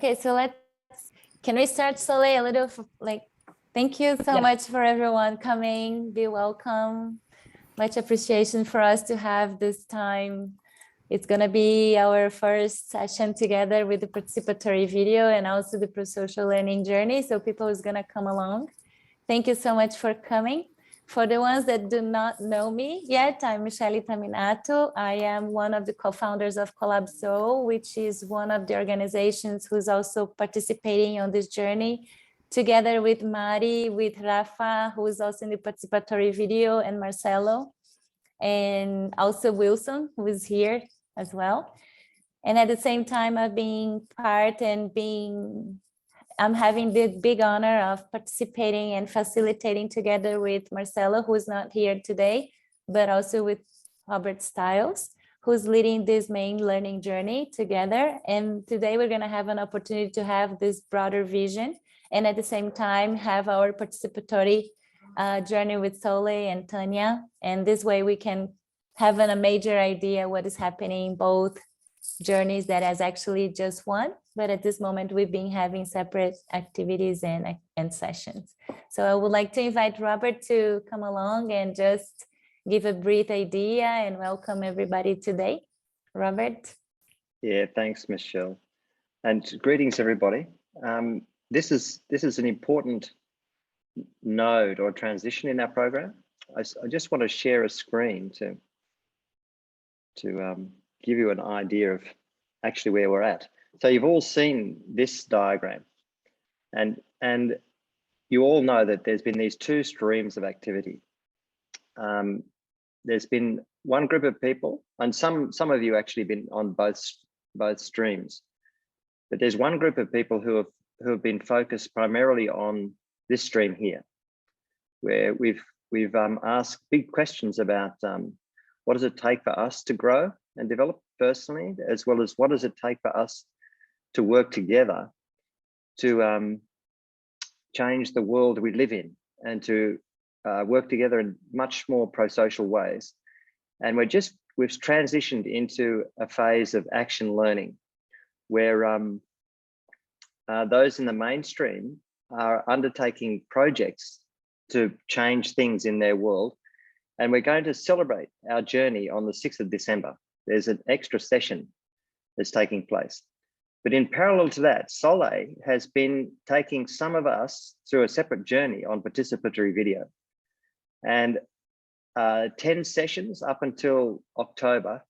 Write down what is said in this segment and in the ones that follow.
Okay, so can we start, Soleil, a little, thank you so much for everyone coming, be welcome. Much appreciation for us to have this time. It's gonna be our first session together with the participatory video and also the pro-social learning journey. So people is gonna come along. Thank you so much for coming. For the ones that do not know me yet, I'm Michele Taminato. I am one of the co-founders of Collab-So, which is one of the organizations who's also participating on this journey, together with Mari, with Rafa, who is also in the participatory video, and Marcelo, and also Wilson, who is here as well. And at the same time of being part and I'm having the big honor of participating and facilitating together with Marcelo, who is not here today, but also with Robert Stiles, who's leading this main learning journey together. And today we're gonna have an opportunity to have this broader vision and at the same time have our participatory journey with Soleil and Tanya. And this way we can have a major idea what is happening in both journeys that has actually just one, but at this moment we've been having separate activities and sessions. So I would like to invite Robert to come along and just give a brief idea and welcome everybody today. Robert. Yeah, thanks, Michele. And greetings, everybody. This is an important node or transition in our program. I just want to share a screen to give you an idea of actually where we're at. So you've all seen this diagram, and you all know that there's been these two streams of activity. There's been one group of people, and some of you actually been on both streams, but there's one group of people who have been focused primarily on this stream here, where we've asked big questions about what does it take for us to grow and develop personally, as well as what does it take for us to work together to change the world we live in and to work together in much more pro-social ways. And we've transitioned into a phase of action learning where those in the mainstream are undertaking projects to change things in their world. And we're going to celebrate our journey on the 6th of December. There's an extra session that's taking place. But in parallel to that, Soleil has been taking some of us through a separate journey on participatory video. And 10 sessions up until October,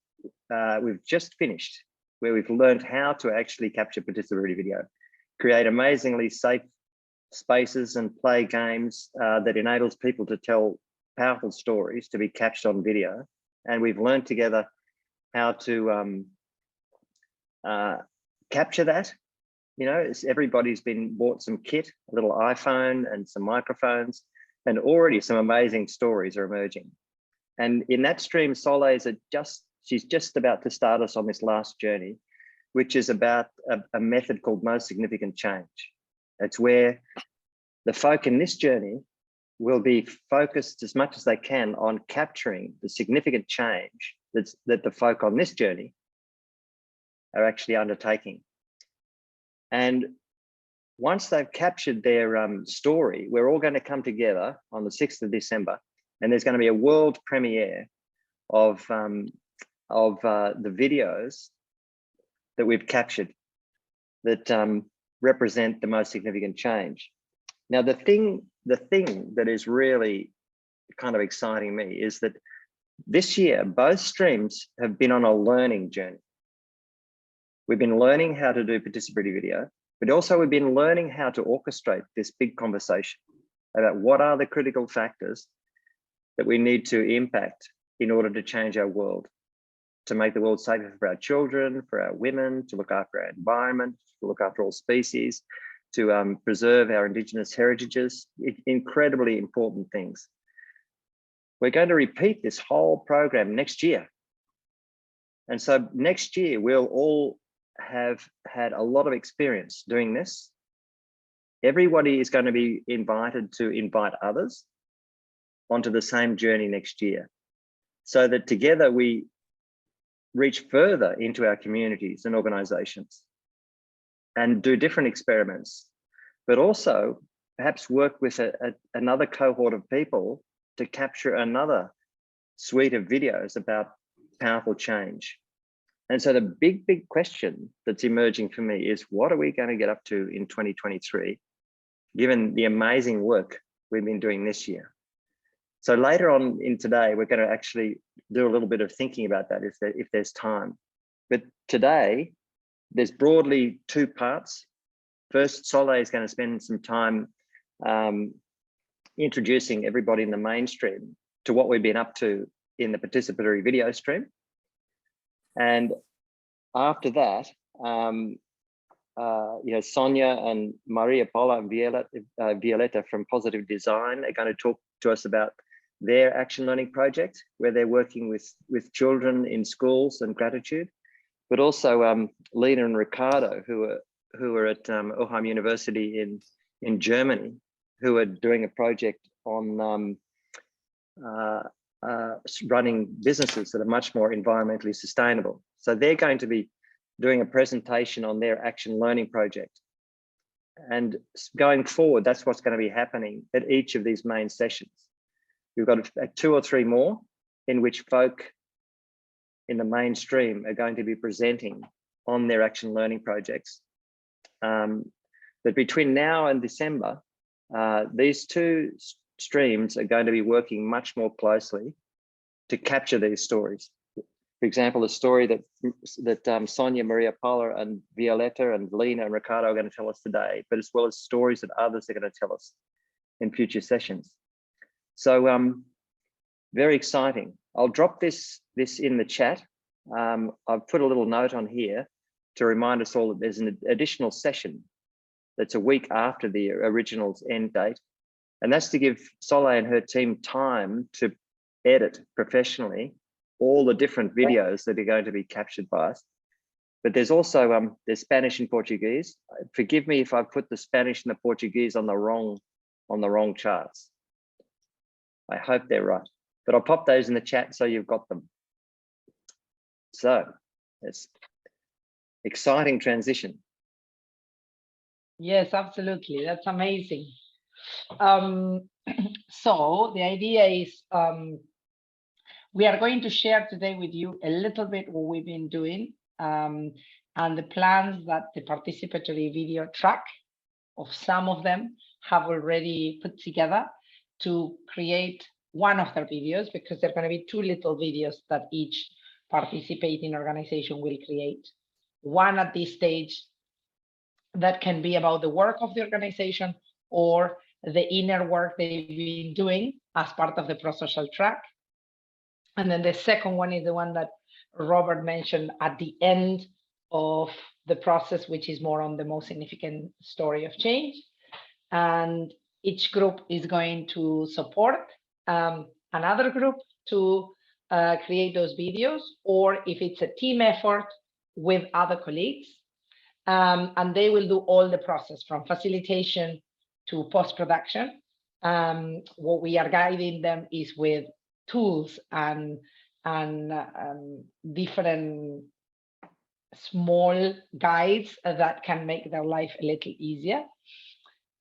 we've just finished, where we've learned how to actually capture participatory video, create amazingly safe spaces and play games that enables people to tell powerful stories to be captured on video. And we've learned together how to capture that. You know, everybody's bought some kit, a little iPhone and some microphones, and already some amazing stories are emerging. And in that stream, Soleil's she's just about to start us on this last journey, which is about a method called most significant change. It's where the folk in this journey will be focused as much as they can on capturing the significant change that the folk on this journey are actually undertaking. And once they've captured their story, we're all going to come together on the 6th of December, and there's going to be a world premiere of the videos that we've captured that represent the most significant change. Now, the thing that is really kind of exciting me is that this year, both streams have been on a learning journey. We've been learning how to do participatory video, but also we've been learning how to orchestrate this big conversation about what are the critical factors that we need to impact in order to change our world, to make the world safer for our children, for our women, to look after our environment, to look after all species, to preserve our Indigenous heritages, incredibly important things. We're going to repeat this whole program next year. And so next year, we'll all have had a lot of experience doing this. Everybody is going to be invited to invite others onto the same journey next year, so that together we reach further into our communities and organizations and do different experiments, but also perhaps work with another cohort of people to capture another suite of videos about powerful change. And so the big question that's emerging for me is, what are we going to get up to in 2023, given the amazing work we've been doing this year? So later on in today, we're going to actually do a little bit of thinking about that if there's time. But today, there's broadly two parts. First, Soleil is going to spend some time introducing everybody in the mainstream to what we've been up to in the participatory video stream. And after that, Sonia and Maria Paula and Violetta from Positive Design are going to talk to us about their action learning project, where they're working with children in schools and gratitude, but also Lena and Ricardo, who are at Oheim University in Germany, who are doing a project on running businesses that are much more environmentally sustainable. So they're going to be doing a presentation on their action learning project. And going forward, that's what's going to be happening at each of these main sessions. We've got 2 or 3 more in which folk in the mainstream are going to be presenting on their action learning projects. But between now and December, these 2 streams are going to be working much more closely to capture these stories. For example, the story that Sonia, Maria Paula and Violetta and Lena and Ricardo are going to tell us today, but as well as stories that others are going to tell us in future sessions. So very exciting. I'll drop this in the chat. I've put a little note on here to remind us all that there's an additional session that's a week after the original's end date. And that's to give Soleil and her team time to edit professionally all the different videos that are going to be captured by us. But there's also there's Spanish and Portuguese. Forgive me if I put the Spanish and the Portuguese on the wrong charts. I hope they're right, but I'll pop those in the chat so you've got them. So it's exciting transition. Yes, absolutely. That's amazing. So the idea is we are going to share today with you a little bit what we've been doing and the plans that the participatory video track of some of them have already put together to create one of their videos, because there are going to be 2 little videos that each participating organization will create. One at this stage that can be about the work of the organization or the inner work they've been doing as part of the pro-social track. And then the second one is the one that Robert mentioned at the end of the process, which is more on the most significant story of change. And each group is going to support another group to create those videos, or if it's a team effort with other colleagues. And they will do all the process from facilitation to post-production. What we are guiding them is with tools and different small guides that can make their life a little easier.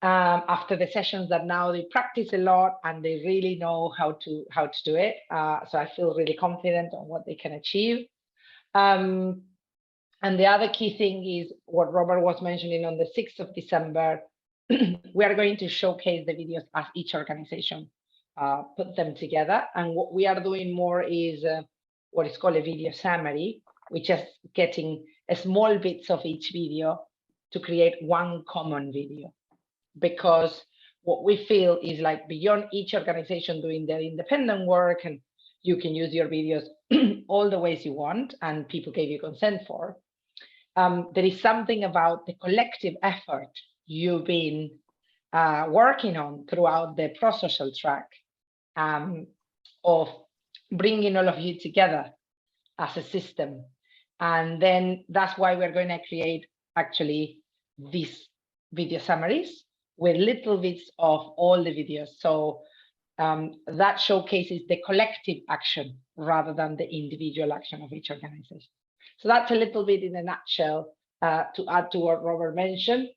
After the sessions that now they practice a lot and they really know how to do it. So I feel really confident on what they can achieve. And the other key thing is what Robert was mentioning on the 6th of December, we are going to showcase the videos as each organization put them together. And what we are doing more is what is called a video summary, which is getting a small bits of each video to create one common video. Because what we feel is like beyond each organization doing their independent work, and you can use your videos all the ways you want and people gave you consent for, there is something about the collective effort you've been working on throughout the pro-social track of bringing all of you together as a system. And then that's why we're going to create actually these video summaries with little bits of all the videos. So that showcases the collective action rather than the individual action of each organization. So that's a little bit in a nutshell to add to what Robert mentioned.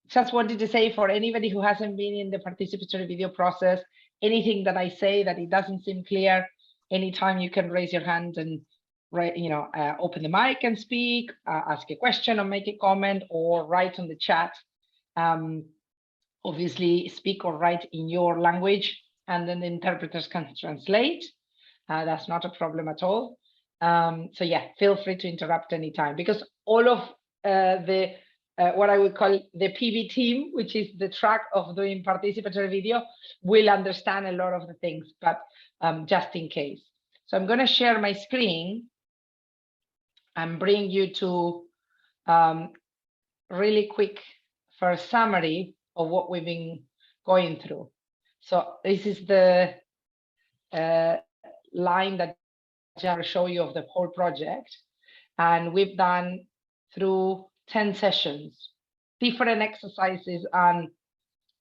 Just wanted to say, for anybody who hasn't been in the participatory video process, anything that I say that it doesn't seem clear, anytime you can raise your hand and open the mic and speak, ask a question or make a comment, or write on the chat. Obviously, speak or write in your language, and then the interpreters can translate. That's not a problem at all. So yeah, feel free to interrupt anytime, because all of what I would call the PV team, which is the track of doing participatory video, will understand a lot of the things, but just in case. So I'm going to share my screen and bring you to really quick first summary of what we've been going through. So this is the line that I'll show you of the whole project. And we've done through 10 sessions, different exercises and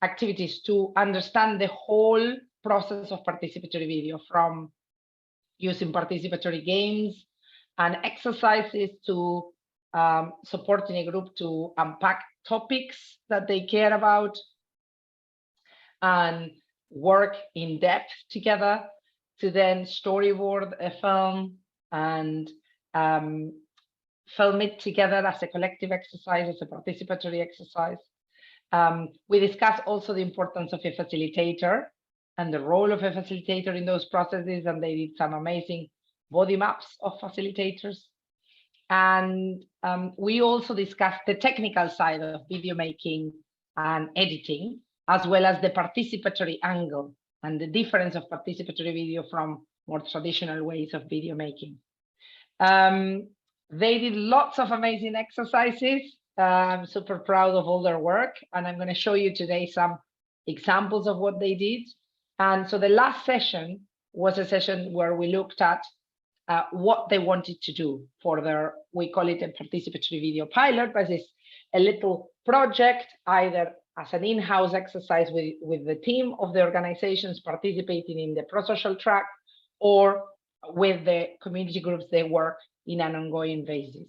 activities to understand the whole process of participatory video, from using participatory games and exercises to supporting a group to unpack topics that they care about and work in depth together, to then storyboard a film and film it together as a collective exercise, as a participatory exercise. We discussed also the importance of a facilitator and the role of a facilitator in those processes, and they did some amazing body maps of facilitators. And we also discussed the technical side of video making and editing, as well as the participatory angle and the difference of participatory video from more traditional ways of video making. They did lots of amazing exercises. I'm super proud of all their work, and I'm going to show you today some examples of what they did. And so the last session was a session where we looked at what they wanted to do for their, we call it a participatory video pilot, but it's a little project, either as an in-house exercise with the team of the organizations participating in the pro-social track, or with the community groups they work in an ongoing basis.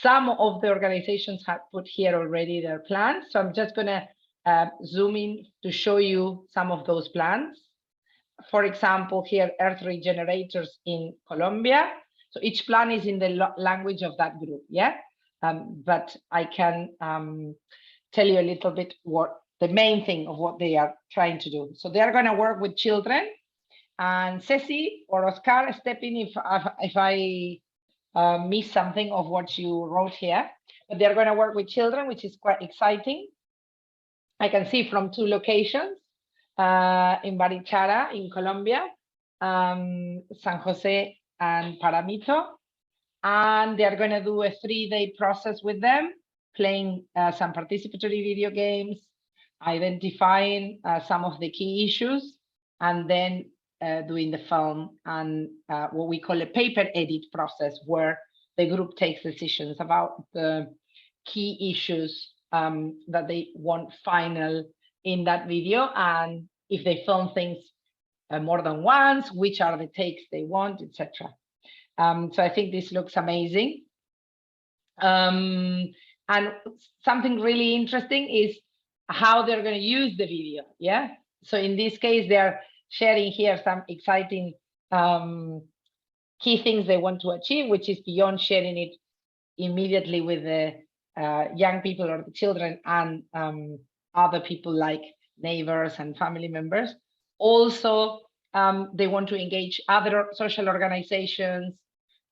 Some of the organizations have put here already their plans, so I'm just going to zoom in to show you some of those plans. For example, here, Earth Regenerators in Colombia. So each plan is in the language of that group, yeah? But I can tell you a little bit what the main thing of what they are trying to do. So they are going to work with children, and Ceci or Oscar, step in if I miss something of what you wrote here. But they're going to work with children, which is quite exciting. I can see from 2 locations, in Barichara in Colombia, San Jose and Paramito. And they're going to do a 3-day process with them, playing some participatory video games, identifying some of the key issues, and then doing the film and what we call a paper edit process, where the group takes decisions about the key issues that they want final in that video, and if they film things more than once, which are the takes they want, etc. So I think this looks amazing. And something really interesting is how they're going to use the video. Yeah. So in this case, they're sharing here some exciting key things they want to achieve, which is beyond sharing it immediately with the young people or the children and other people like neighbors and family members. Also, they want to engage other social organizations,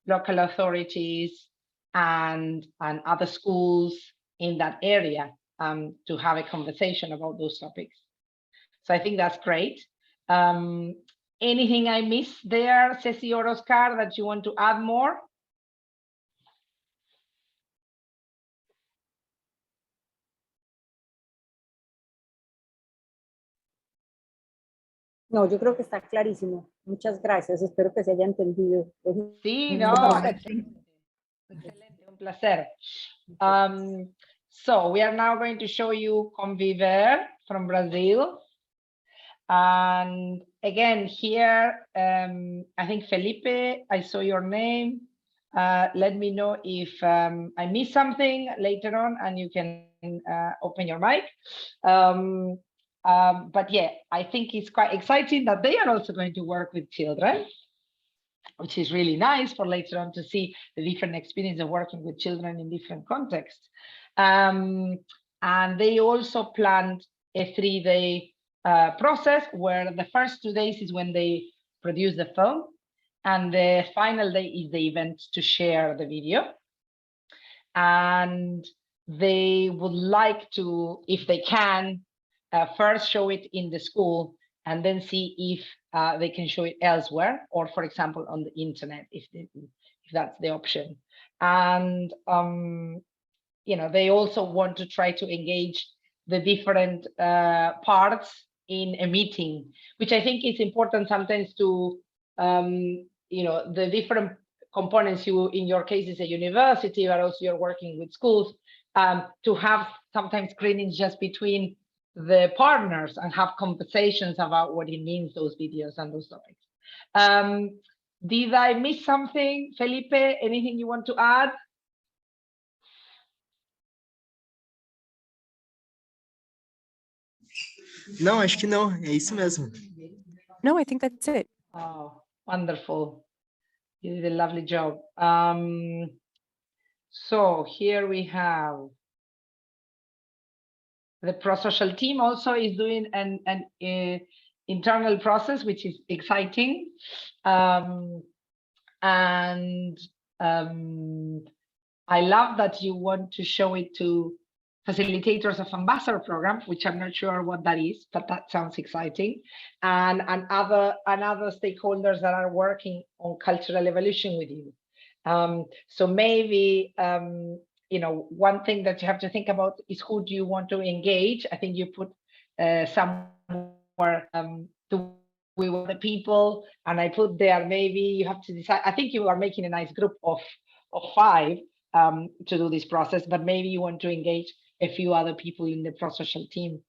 local authorities, and other schools in that area to have a conversation about those topics. So I think that's great. Anything I missed there, Ceci or Oscar, that you want to add more? No, yo creo que está clarísimo. Muchas gracias. Espero que se haya entendido. Sí, no, excelente, un placer. So we are now going to show you Conviver from Brazil. And again, here, I think Felipe, I saw your name. Let me know if I missed something later on, and you can open your mic. But yeah, I think it's quite exciting that they are also going to work with children, which is really nice for later on to see the different experience of working with children in different contexts. And they also planned a 3-day process where the first 2 days is when they produce the film, and the final day is the event to share the video. And they would like to, if they can, first show it in the school and then see if they can show it elsewhere, or for example, on the internet, if that's the option. And you know, they also want to try to engage the different parts in a meeting, which I think is important sometimes to, you know, the different components. You, in your case, is a university, but also you're working with schools, to have sometimes screenings just between the partners and have conversations about what it means, those videos and those topics. Did I miss something, Felipe? Anything you want to add? Não, acho que não. É isso mesmo. No, I think that's it. Oh, wonderful. You did a lovely job. So here we have the pro-social team also is doing an internal process, which is exciting. And I love that you want to show it to facilitators of ambassador program, which I'm not sure what that is, but that sounds exciting. And other stakeholders that are working on cultural evolution with you. So maybe, you know, one thing that you have to think about is who do you want to engage? I think you put somewhere we were the people, and I put there, maybe you have to decide. I think you are making a nice group of 5 to do this process, but maybe you want to engage a few other people in the pro-social team,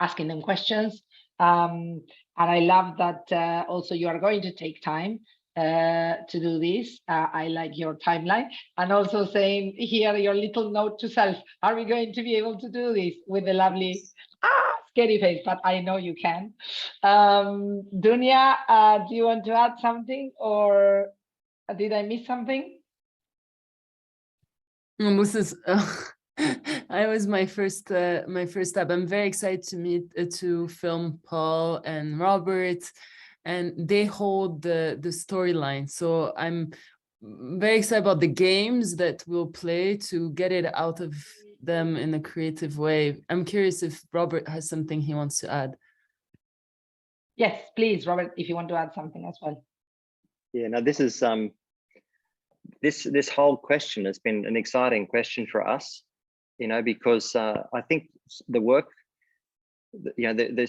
asking them questions. And I love that also you are going to take time to do this. I like your timeline, and also saying here your little note to self, are we going to be able to do this, with a lovely scary face, but I know you can. Dunya, do you want to add something, or did I miss something? This is I was my first step. I'm very excited to meet to film Paul and Robert, and they hold the storyline. So I'm very excited about the games that we'll play to get it out of them in a creative way. I'm curious if Robert has something he wants to add. Yes, please, Robert, if you want to add something as well. Yeah, no, this is this whole question has been an exciting question for us, you know, because I think the work, you know, the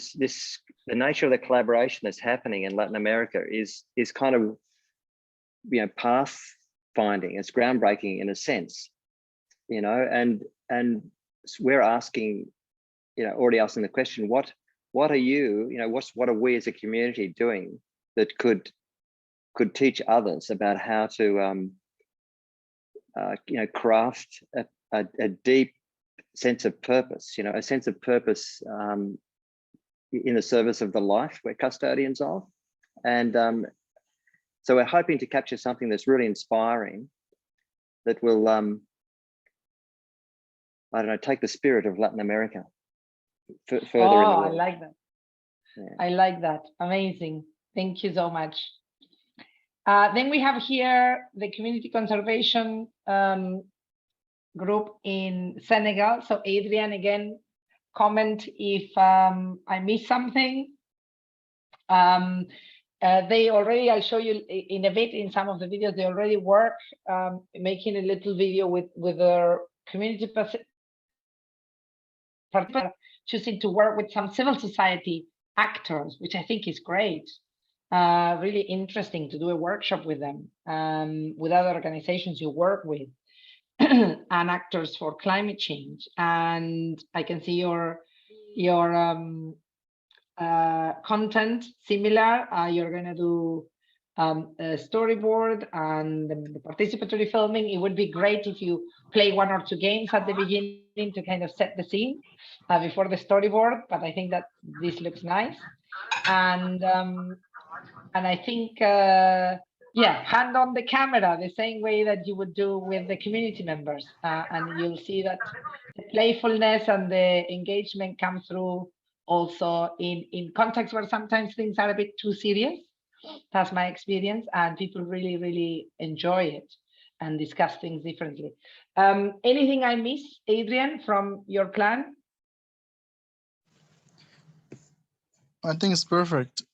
nature of the collaboration that's happening in Latin America is kind of, you know, path finding. It's groundbreaking in a sense, you know, and we're asking, you know, already asking the question, what are you, you know, what are we as a community doing that could teach others about how to you know, craft a deep sense of purpose, you know, a sense of purpose in the service of the life we're custodians of. And so we're hoping to capture something that's really inspiring, that will, I don't know, take the spirit of Latin America further in the world. I like that. Yeah. I like that. Amazing. Thank you so much. Then we have here the community conservation group in Senegal. So Adrian, again, comment if I missed something. They already, I'll show you in a bit in some of the videos, they already work making a little video with their community partner, choosing to work with some civil society actors, which I think is great. Really interesting to do a workshop with them, with other organizations you work with, and actors for climate change. And I can see your content similar. You're going to do storyboard and the participatory filming, it would be great if you play 1 or 2 games at the beginning to kind of set the scene before the storyboard. But I think that this looks nice, and I think yeah, hand on the camera the same way that you would do with the community members, and you'll see that the playfulness and the engagement come through also in contexts where sometimes things are a bit too serious. That's my experience, and people really enjoy it and discuss things differently. Anything I miss, Adrian, from your plan? I think it's perfect.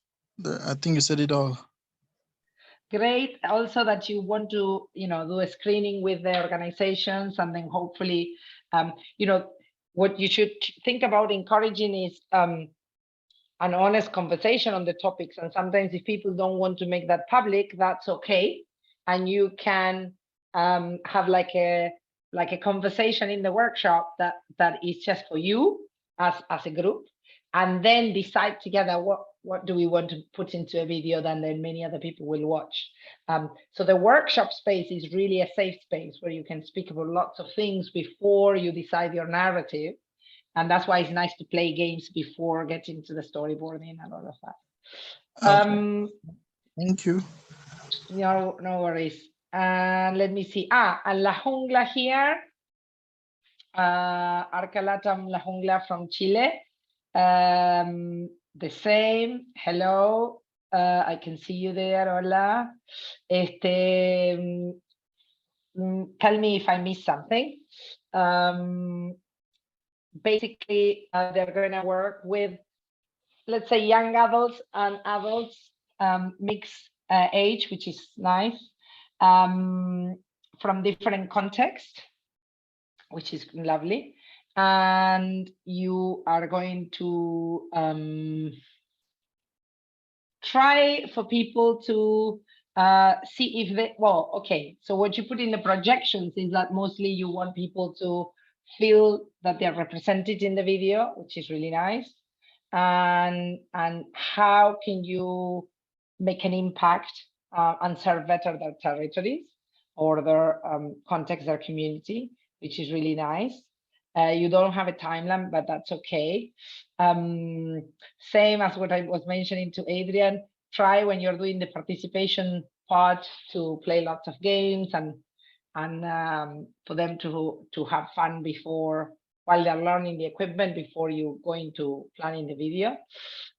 I think you said it all. Great. Also that you want to, do a screening with the organizations, and then hopefully, what you should think about encouraging is an honest conversation on the topics. And sometimes if people don't want to make that public, that's okay. And you can have like a conversation in the workshop that is just for you as a group, and then decide together what do we want to put into a video that then many other people will watch. So the workshop space is really a safe space where you can speak about lots of things before you decide your narrative. And that's why it's nice to play games before getting to the storyboarding and all of that. Okay. Thank you. No worries. Let me see. And La Jungla here. Arcalatam La Jungla from Chile. The same. Hello. I can see you there. Hola. Tell me if I missed something. Basically, they're going to work with, let's say, young adults and adults, mixed age, which is nice, from different contexts, which is lovely. And you are going to try for people to see if they, well, okay, so what you put in the projections is that mostly you want people to feel that they're represented in the video, which is really nice. And how can you make an impact and serve better their territories or their context, their community, which is really nice. You don't have a timeline, but that's okay. Same as what I was mentioning to Adrian, try when you're doing the participation part to play lots of games and for them to have fun while they're learning the equipment before you go into planning the video.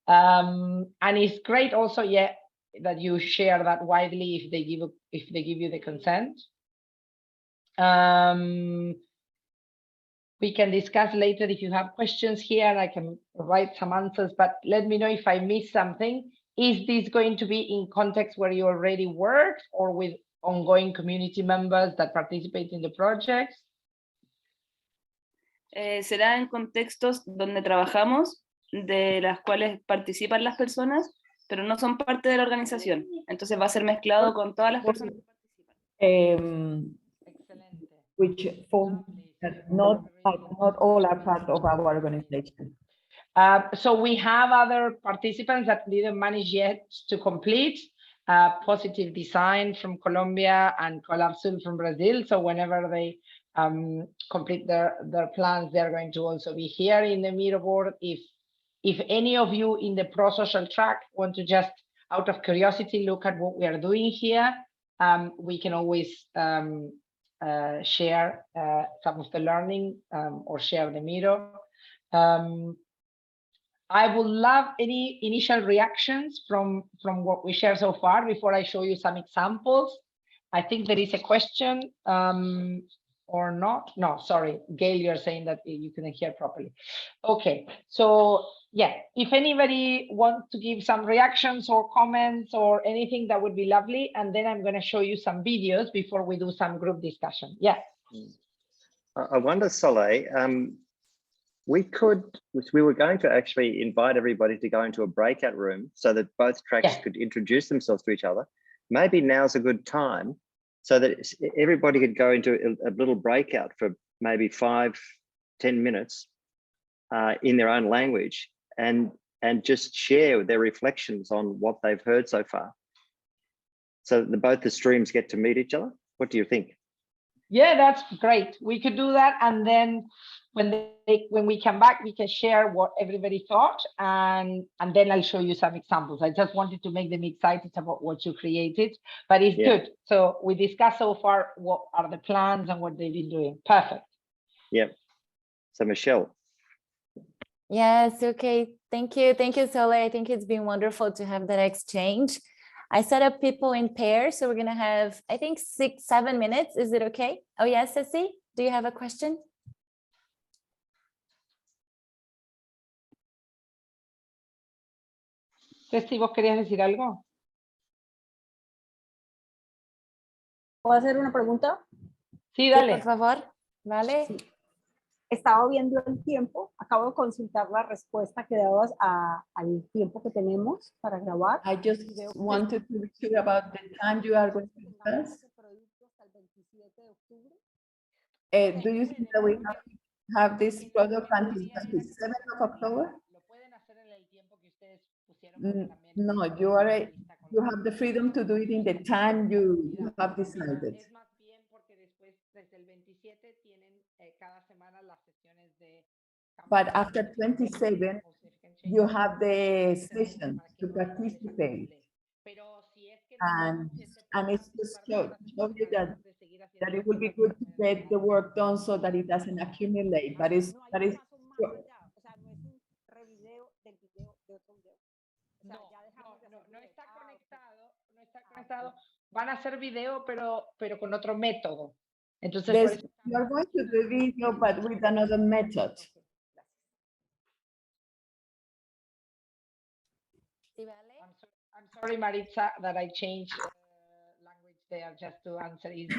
And it's great also, yeah, that you share that widely if they give you the consent. We can discuss later if you have questions here. I can provide some answers, but let me know if I missed something. Is this going to be in context where you already work or with ongoing community members that participate in the projects? Será en contextos donde trabajamos, de las cuales participan las personas, pero no son parte de la organización. Entonces va a ser mezclado con todas las personas que participan. Which form not all are part of our organization. So we have other participants that didn't manage yet to complete. Positive Design from Colombia and Colapsul from Brazil. So whenever they complete their plans, they're going to also be here in the Miro board. If any of you in the pro-social track want to just out of curiosity look at what we are doing here, we can always share some of the learning or share the Miro. I would love any initial reactions from what we share so far before I show you some examples. I think there is a question or not. No, sorry, Gail, you're saying that you couldn't hear properly. Okay, so yeah, if anybody wants to give some reactions or comments or anything, that would be lovely. And then I'm going to show you some videos before we do some group discussion. Yeah. I wonder, Soleil, we were going to actually invite everybody to go into a breakout room so that both tracks could introduce themselves to each other. Maybe now's a good time so that everybody could go into a little breakout for maybe 5-10 minutes in their own language and just share their reflections on what they've heard so far. so both the streams get to meet each other? What do you think? Yeah, that's great. We could do that, and then when we come back, we can share what everybody thought, and then I'll show you some examples. I just wanted to make them excited about what you created, but it's good. So we discussed so far what are the plans and what they've been doing. Perfect. Yeah. So Michelle. Yes, okay. Thank you, Soleil. I think it's been wonderful to have that exchange. I set up people in pairs, so we're gonna have, I think 6-7 minutes. Is it okay? Oh yes, Ceci, do you have a question? Ceci, ¿vos querías decir algo? ¿Puedo hacer una pregunta? Sí, Sí, dale. por favor. Vale. Sí. Estaba viendo el tiempo, acabo de consultar la respuesta que dabas al tiempo que tenemos para grabar. I just wanted to be sure about the time you are going to discuss. Do you think that we have this product until 27th of October? No, you have the freedom to do it in the time you have decided. But after 27, you have the session to participate. And it's just to show you that it will be good to get the work done so that it doesn't accumulate. But it's No está conectado. Van a hacer video, pero con otro método. Entonces, you are going to do video, but with another method. I'm sorry, Maritza, that I changed language there just to answer easy.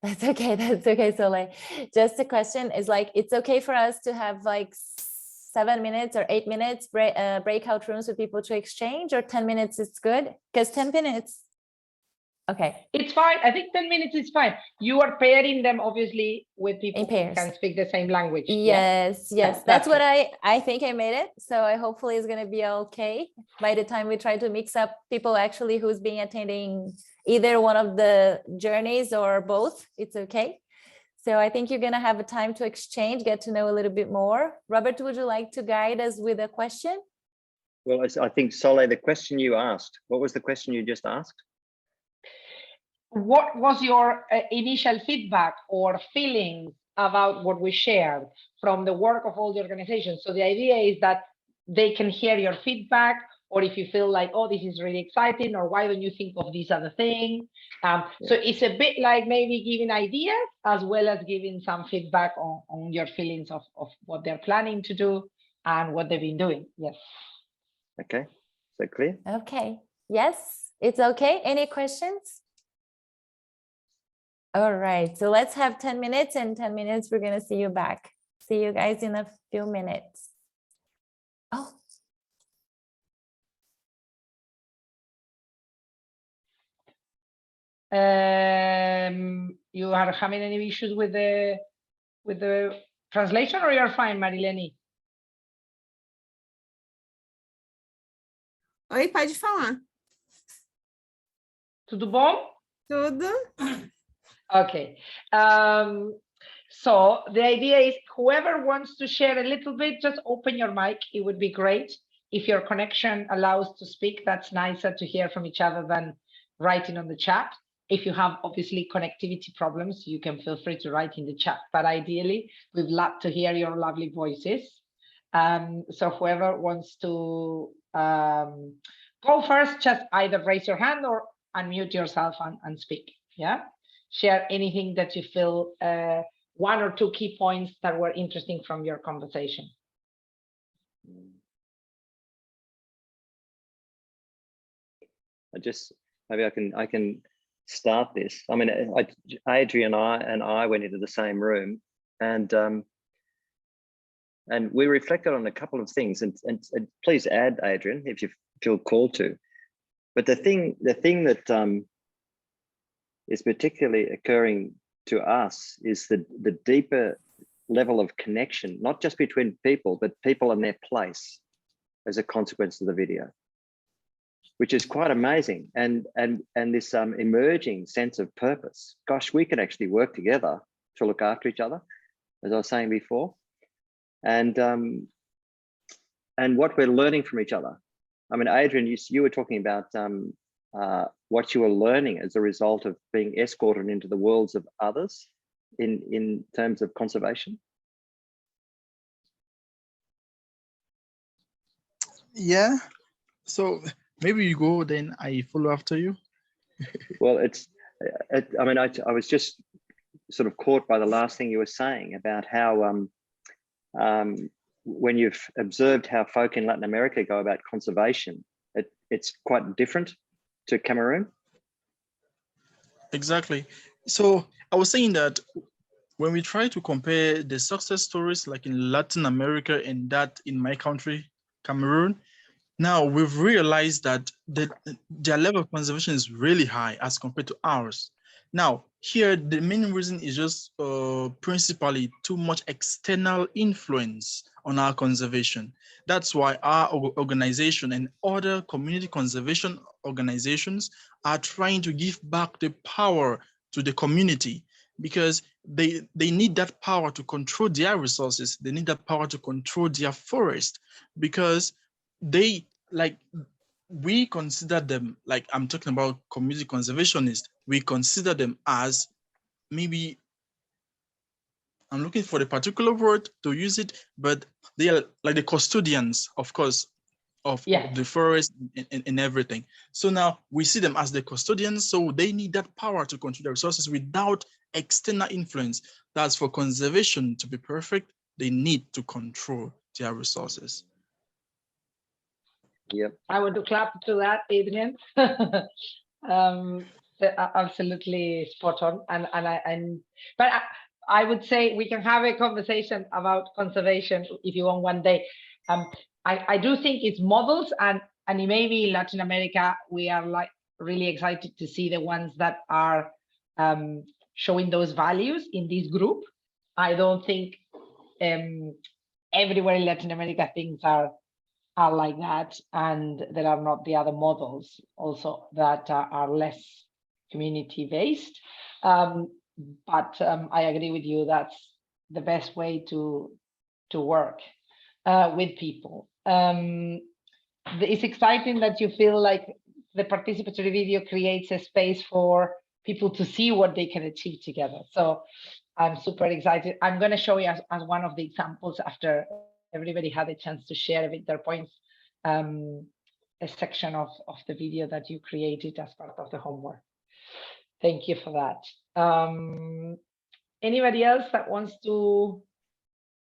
That's okay, Soleil. Just a question is like, it's okay for us to have like 7 minutes or 8 minutes breakout rooms for people to exchange, or 10 minutes is good? Because 10 minutes, okay. It's fine. I think 10 minutes is fine. You are pairing them obviously with people who can speak the same language. Yes. That's what I think I made it. So I hopefully it's going to be okay by the time we try to mix up people actually who's been attending either one of the journeys or both. It's okay. So I think you're going to have a time to exchange, get to know a little bit more. Robert, would you like to guide us with a question? Well, I think, Soleil, the question you asked, what was the question you just asked? What was your initial feedback or feelings about what we shared from the work of all the organizations? So the idea is that they can hear your feedback, or if you feel like, oh, this is really exciting, or why don't you think of this other thing? So it's a bit like maybe giving ideas as well as giving some feedback on your feelings of what they're planning to do and what they've been doing. Yes. Okay, is that clear? Okay, yes, it's okay. Any questions? All right, so let's have 10 minutes, and 10 minutes, we're gonna see you back. See you guys in a few minutes. Oh. You are having any issues with the translation, or you're fine, Marilene? Oi, pode falar. Tudo bom? Tudo. Okay. So the idea is whoever wants to share a little bit, just open your mic. It would be great. If your connection allows to speak, that's nicer to hear from each other than writing on the chat. If you have obviously connectivity problems, you can feel free to write in the chat. But ideally, we'd love to hear your lovely voices. So whoever wants to go first, just either raise your hand or unmute yourself and speak. Yeah. Share anything that you feel, 1 or 2 key points that were interesting from your conversation. Maybe I can start this. I mean, Adrian and I went into the same room, and we reflected on a couple of things. And please add, Adrian, if you feel called to. But the thing that is particularly occurring to us is the deeper level of connection, not just between people, but people and their place as a consequence of the video. which is quite amazing. And this emerging sense of purpose. Gosh, we can actually work together to look after each other, as I was saying before. And what we're learning from each other. I mean, Adrian, you were talking about what you were learning as a result of being escorted into the worlds of others in terms of conservation. Yeah. So maybe you go, then I follow after you. Well, I mean, I was just sort of caught by the last thing you were saying about how when you've observed how folk in Latin America go about conservation, it's quite different to Cameroon. Exactly. So I was saying that when we try to compare the success stories like in Latin America and that in my country, Cameroon, now we've realized that their level of conservation is really high as compared to ours. Now, here, the main reason is just principally too much external influence on our conservation. That's why our organization and other community conservation organizations are trying to give back the power to the community, because they need that power to control their resources. They need that power to control their forest, because we consider them, like I'm talking about community conservationists, we consider them as, maybe I'm looking for the particular word to use it, but they are like the custodians, of course, of the forest and everything. So now we see them as the custodians, so they need that power to control the resources without external influence. That's for conservation to be perfect, they need to control their resources. Yep. I want to clap to that, Adrian. Absolutely spot on. But I would say we can have a conversation about conservation if you want one day. I do think it's models, and maybe in Latin America we are like really excited to see the ones that are showing those values in this group. I don't think everywhere in Latin America things are like that, and there are not the other models also that are less community based. But I agree with you, that's the best way to work with people. It's exciting that you feel like the participatory video creates a space for people to see what they can achieve together. So I'm super excited. I'm going to show you as one of the examples after everybody had a chance to share a bit their points, a section of the video that you created as part of the homework. Thank you for that. Anybody else that wants to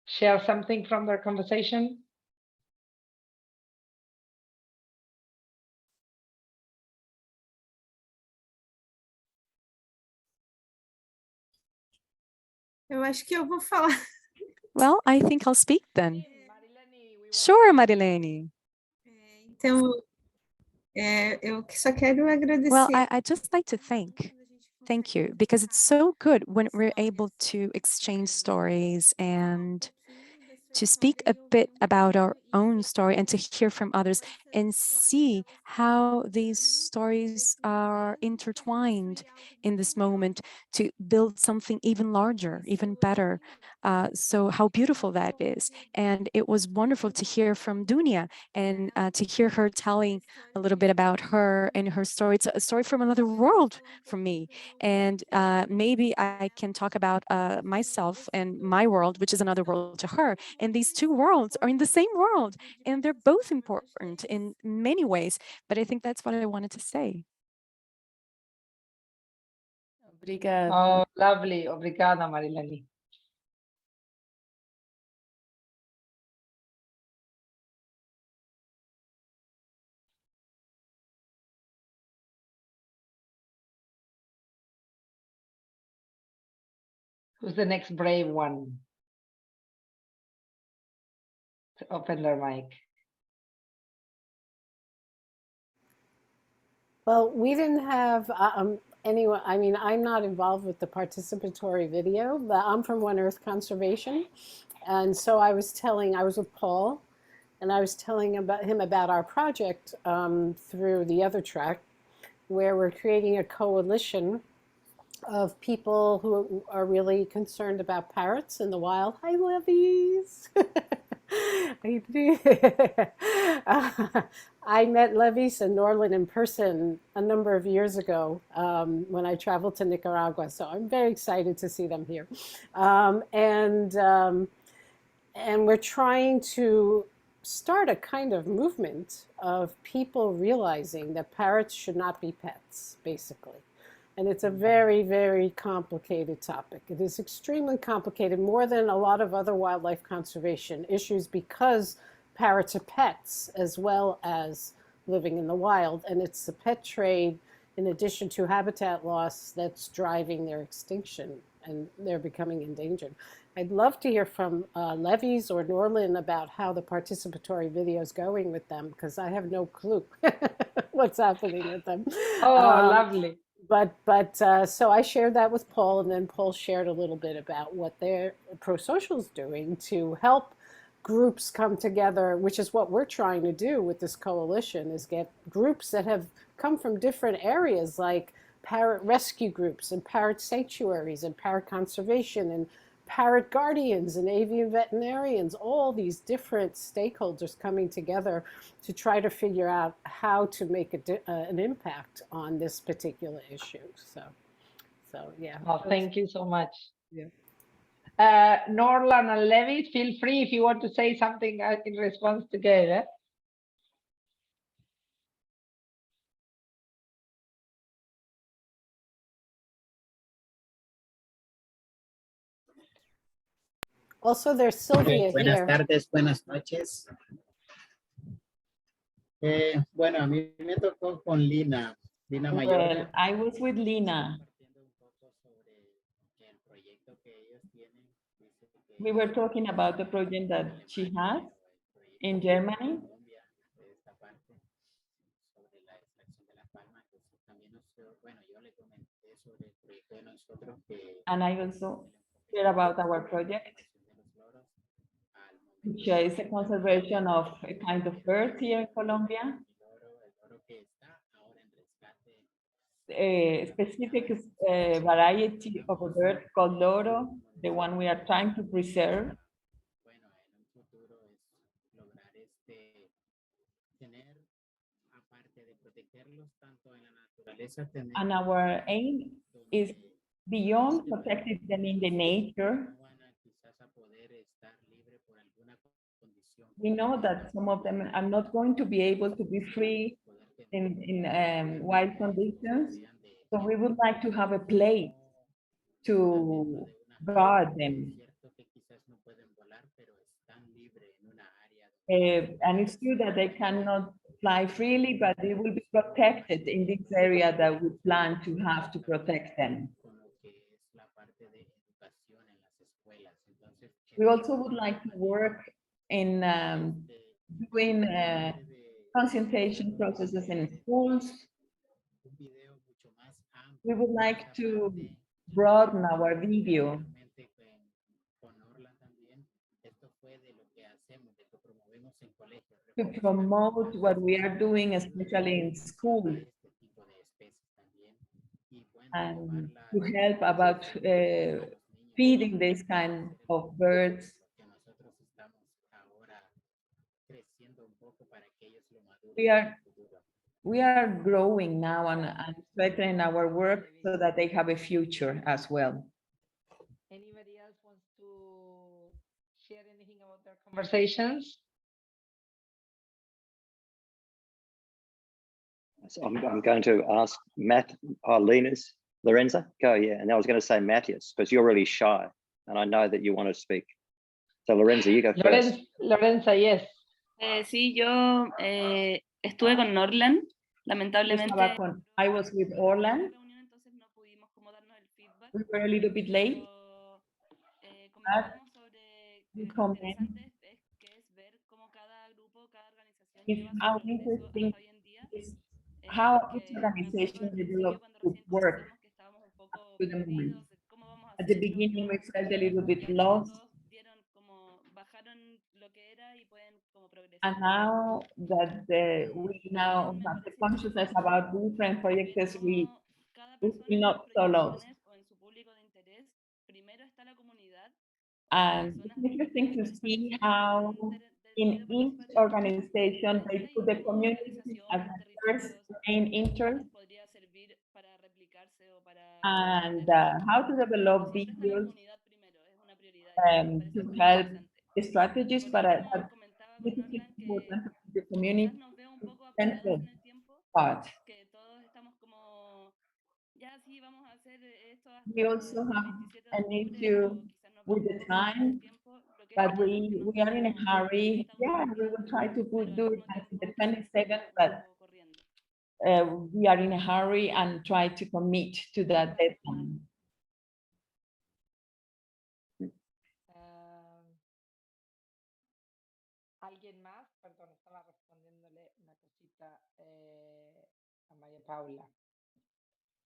share something from their conversation? Eu acho que eu vou falar. Well, I think I'll speak then. Sure, Marilene. Então, eu só quero agradecer. Well, I'd just like to thank you, because it's so good when we're able to exchange stories and to speak a bit about our own story and to hear from others and see how these stories are intertwined in this moment to build something even larger, even better. So how beautiful that is. And it was wonderful to hear from Dunia and to hear her telling a little bit about her and her story. It's a story from another world for me. And maybe I can talk about myself and my world, which is another world to her. And these two worlds are in the same world, and they're both important in many ways. But I think that's what I wanted to say. Obrigada. Oh, lovely. Obrigada, Marilene. Who's the next brave one to open their mic? Well, we didn't have anyone. I mean, I'm not involved with the participatory video, but I'm from One Earth Conservation. And so I was with Paul, And I was telling him about our project through the other track, where we're creating a coalition of people who are really concerned about parrots in the wild. Hi, Levies. I met Levis and Norlin in person a number of years ago when I traveled to Nicaragua. So I'm very excited to see them here. And we're trying to start a kind of movement of people realizing that parrots should not be pets, basically. And it's a very, very complicated topic. It is extremely complicated, more than a lot of other wildlife conservation issues, because parrots are pets as well as living in the wild. And it's the pet trade, in addition to habitat loss, that's driving their extinction, and they're becoming endangered. I'd love to hear from Levis or Norlin about how the participatory video is going with them, because I have no clue what's happening with them. Oh, lovely. But so I shared that with Paul, and then Paul shared a little bit about what their ProSocial is doing to help groups come together, which is what we're trying to do with this coalition, is get groups that have come from different areas, like parrot rescue groups and parrot sanctuaries and parrot conservation and parrot guardians and avian veterinarians, all these different stakeholders coming together to try to figure out how to make an impact on this particular issue. So yeah. Oh, thank you so much. Yeah. Norlan and Levi, feel free if you want to say something in response to Gail. Also, there's Sylvia buenas here. tardes, buenas noches. Bueno, a mí me tocó con Lina Mayor. Well, I was with Lina. We were talking about the project that she has in Germany. And I also heard about our project, which is a conservation of a kind of bird here in Colombia. A specific variety of a bird called loro, the one we are trying to preserve. And our aim is beyond protecting them in the nature. We know that some of them are not going to be able to be free in wild conditions. So we would like to have a place to guard them. And it's true that they cannot fly freely, but they will be protected in this area that we plan to have to protect them. We also would like to work in doing concentration processes in schools. We would like to broaden our video. To promote what we are doing, especially in schools, and to help about feeding this kind of birds. We are growing now and strengthening our work so that they have a future as well. Anybody else wants to share anything about their conversations? So I'm going to ask Lorenza, go, yeah. And I was going to say Matthias, because you're really shy, and I know that you want to speak. So Lorenza, you go first. Lorenza, yes. Sí, yo estuve con Norlan, lamentablemente. I was with Orlan. We were a little bit late. We commented. It's how interesting is how each organization developed its work up to the moment. At the beginning, we felt a little bit lost. And now that we now have the consciousness about different projects, we feel not so lost. And it's interesting to see how in each organization they put the community as the first main interest, and how to develop videos to help the strategies, but this is important to the community central part. We also have an issue with the time, but we are in a hurry. Yeah, we will try to do it until the 22nd, but we are in a hurry and try to commit to that deadline. ¿Alguien más? Perdón, estaba respondiéndole una cosita a María Paula.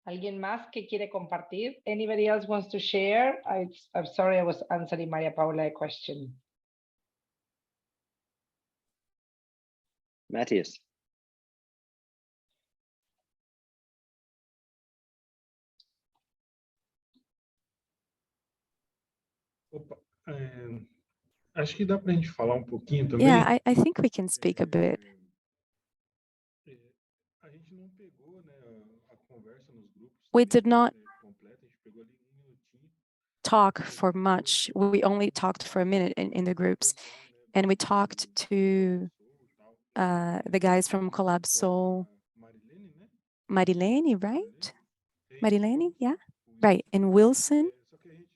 ¿Alguien más que quiere compartir? Anybody else wants to share? I'm sorry, I was answering María Paula a question. Matthias. Opa, acho que dá para a gente falar pouquinho também. Yeah, I think we can speak a bit. A gente não pegou, né, a conversa nos grupos. We did not talk for much. We only talked for a minute in the groups, and we talked to the guys from Collab Soul, Marilene, right? Marilene, yeah, right, and Wilson,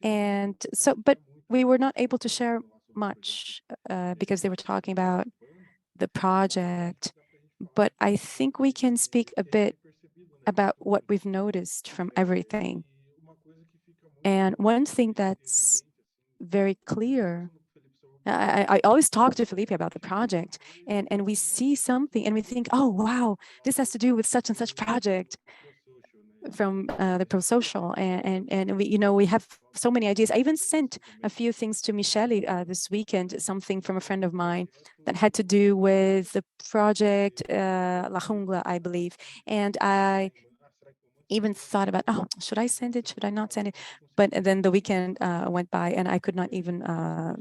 and so, but we were not able to share much because they were talking about the project. But I think we can speak a bit about what we've noticed from everything. And one thing that's very clear, I always talk to Felipe about the project, and we see something and we think, oh, wow, this has to do with such and such project from the pro-social, and we, we have so many ideas. I even sent a few things to Michelle this weekend, something from a friend of mine that had to do with the project La Jungla, I believe, and I even thought about, oh, should I send it? Should I not send it? But then the weekend went by and I could not even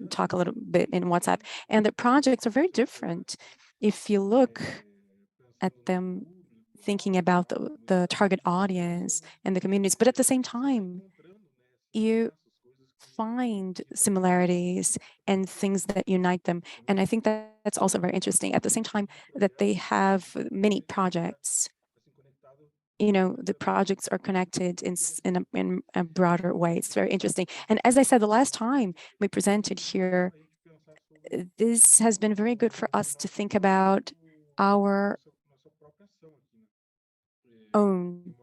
talk a little bit in WhatsApp. And the projects are very different. If you look at them, thinking about the target audience and the communities, but at the same time, you find similarities and things that unite them. And I think that's also very interesting. At the same time that they have many projects, the projects are connected in a broader way. It's very interesting. And as I said, the last time we presented here, this has been very good for us to think about our own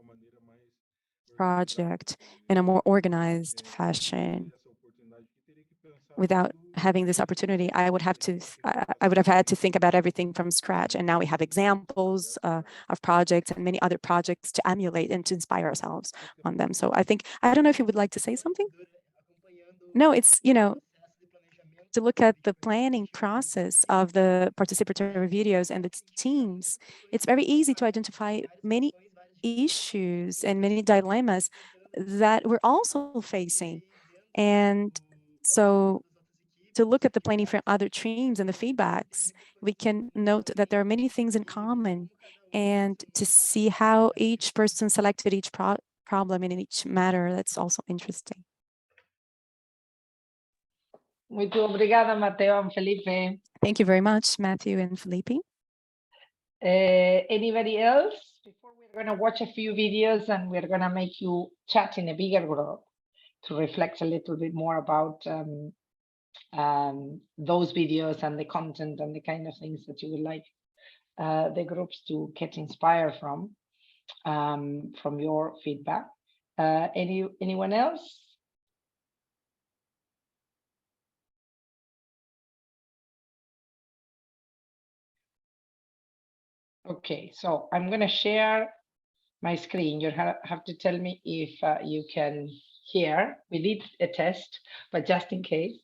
project in a more organized fashion. Without having this opportunity, I would have had to think about everything from scratch. And now we have examples of projects and many other projects to emulate and to inspire ourselves on them. So I don't know if you would like to say something. No, it's, to look at the planning process of the participatory videos and its teams, it's very easy to identify many issues and many dilemmas that we're also facing. And so to look at the planning from other teams and the feedbacks, we can note that there are many things in common, and to see how each person selected each problem in each matter, that's also interesting. Muito obrigada, Mateo and Felipe. Thank you very much, Matthew and Felipe. Anybody else? Before we're going to watch a few videos and we're going to make you chat in a bigger group to reflect a little bit more about those videos and the content and the kind of things that you would like the groups to get inspired from your feedback. Anyone else? Okay, so I'm going to share my screen. You have to tell me if you can hear. We did a test, but just in case.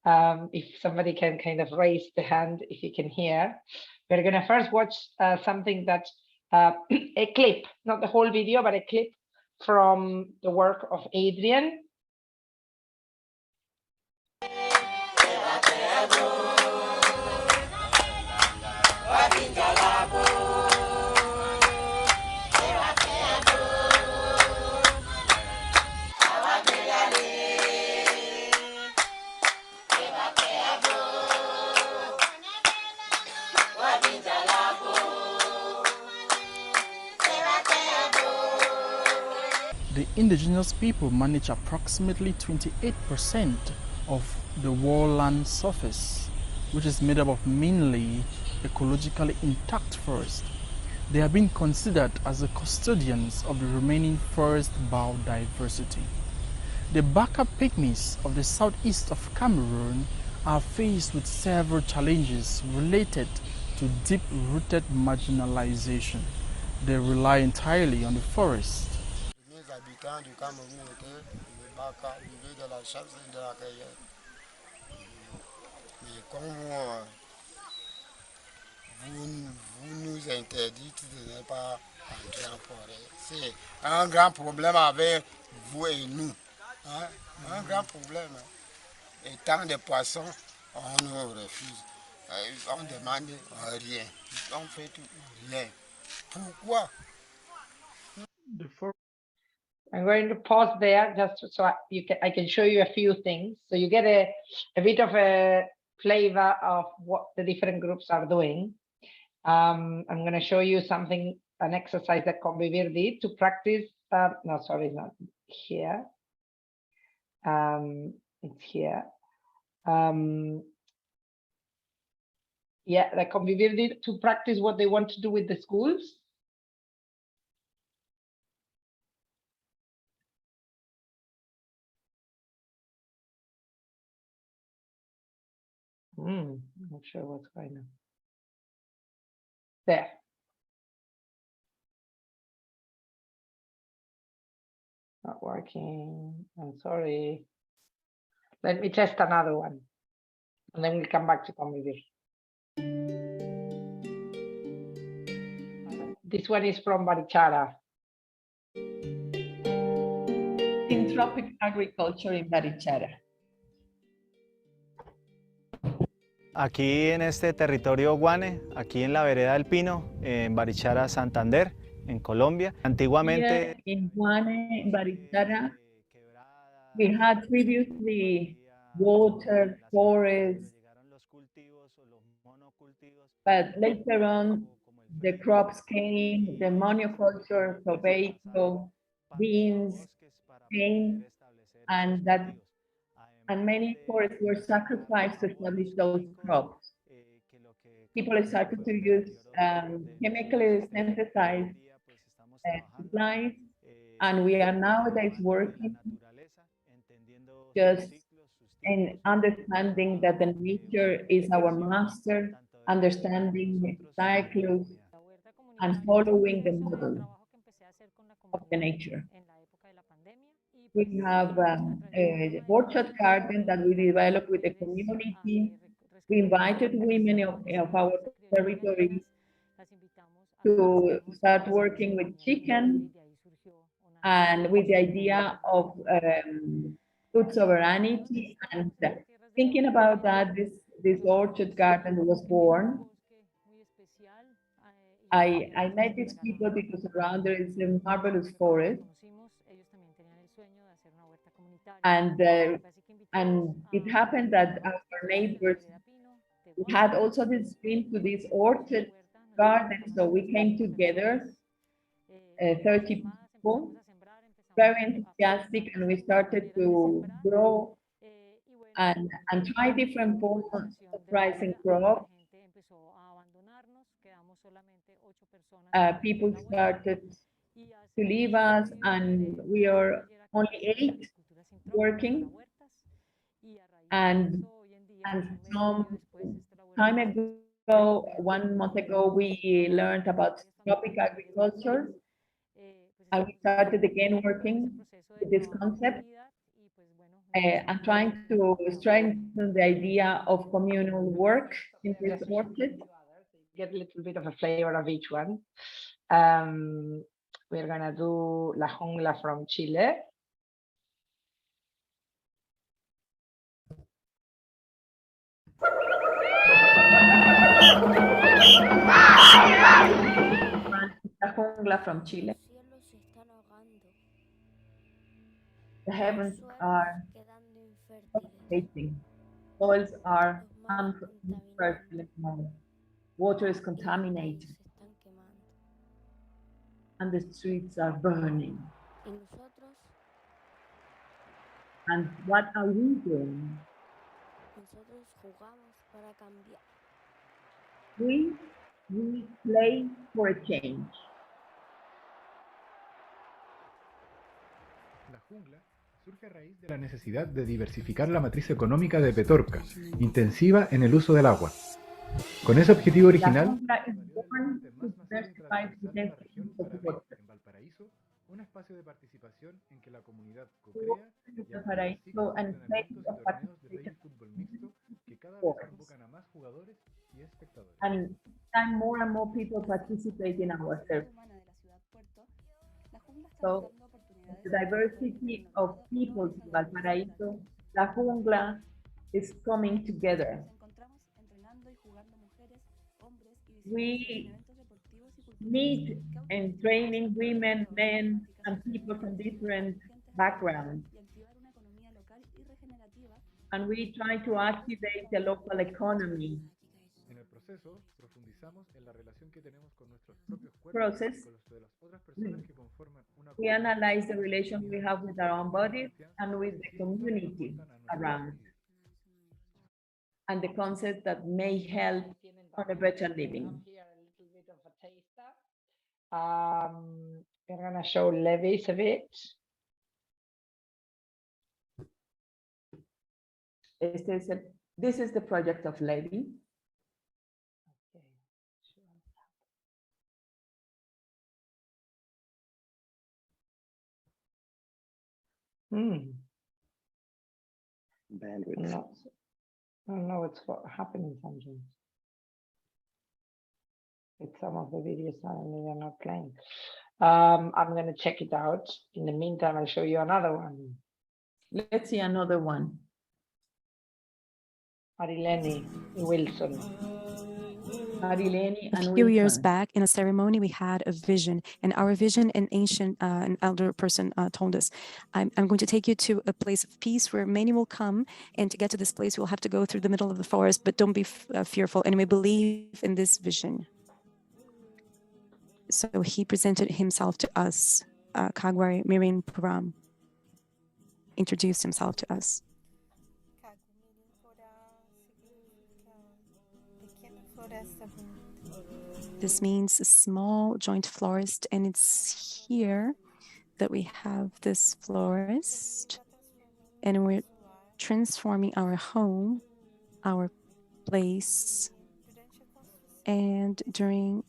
If somebody can kind of raise the hand, if you can hear. We're going to first watch something that, a clip, not the whole video, but a clip from the work of Adrian. The indigenous people manage approximately 28% of the world land surface, which is made up of mainly ecologically intact forest. They have been considered as the custodians of the remaining forest biodiversity. The Baka Pygmies of the southeast of Cameroon are faced with several challenges related to deep-rooted marginalization. They rely entirely on the forest. Les habitants du Cameroun étaient les Baka, vivaient de la chasse et de la cueillette. Mais comme vous nous interdites de ne pas entrer en forêt, c'est un grand problème avec vous et nous. Hein? Un grand problème. Et tant de poissons, on nous refuse. On demande rien. On fait tout, rien. Pourquoi? I'm going to pause there just so I can show you a few things. So you get a bit of a flavor of what the different groups are doing. I'm going to show you something, an exercise that Convivir did to practice. No, sorry, it's not here. It's here. Yeah, the Convivir did to practice what they want to do with the schools. I'm not sure what's going on. There. Not working. I'm sorry. Let me test another one. And then we'll come back to Convivir. This one is from Barichara. Syntropic agriculture in Barichara. Aquí en este territorio Guane, aquí en la vereda del Pino, en Barichara, Santander, en Colombia. Antiguamente, Here in Guane, in Barichara, we had previously water, forests, but later on the crops came, the monoculture, tobacco, beans, cane, and many forests were sacrificed to establish those crops. People started to use chemically synthesized supplies, and we are nowadays working just in understanding that the nature is our master, understanding the cycles, and following the model of the nature. We have an orchard garden that we developed with the community. We invited women of our territory to start working with chicken, and with the idea of food sovereignty. And thinking about that, this orchard garden was born. I met these people because around there is a marvelous forest. And it happened that our neighbors had also this dream to this orchard garden. So we came together, 30 people, very enthusiastic, and we started to grow and try different forms of rising crop. People started to leave us, and we are only 8 working. And some time ago, 1 month ago, we learned about tropical agriculture, and we started again working with this concept. I'm trying to strengthen the idea of communal work in this Let's orchid. get a little bit of a flavor of each one. We're gonna do La Jungla from Chile. La Jungla from Chile. The heavens are suffocating. Soils are unfertile anymore. Water is contaminated. And the streets are burning. And what are we doing? We play for a change. La jungla surge a raíz de la necesidad de diversificar la matriz económica de Petorca, intensiva en el uso del agua. Con ese objetivo original, en Valparaíso, un espacio de participación en que la comunidad co-crea y elementos de rugby fútbol mixto que cada vez convocan a más jugadores y espectadores. And more and more people participate in our service. So the diversity of people in Valparaíso, La Jungla is coming together. We meet and training women, men, and people from different backgrounds. And we try to activate the local economy. En el proceso, profundizamos en la relación que tenemos con nuestros propios cuerpos y con los de las otras personas que conforman una We analyze the relation we have with our own bodies and with the community around, and the concept that may help on a better living. We're gonna show Levis a bit. This is the project of Levy. Bandwidth. No, I don't know what's happening sometimes. With some of the videos suddenly they're not playing. I'm gonna check it out. In the meantime, I'll show you another one. Let's see another one. Marilene Wilson. Marilene A and few years Wilson. back in a ceremony, we had a vision, and our vision, an elder person told us, I'm going to take you to a place of peace where many will come, and to get to this place, we'll have to go through the middle of the forest, but don't be fearful, and we believe in this vision. So he presented himself to us, Kagwari Mirin Puram, introduced himself to us. This means a small joint florist, and it's here that we have this florist, and we're transforming our home, our place, and during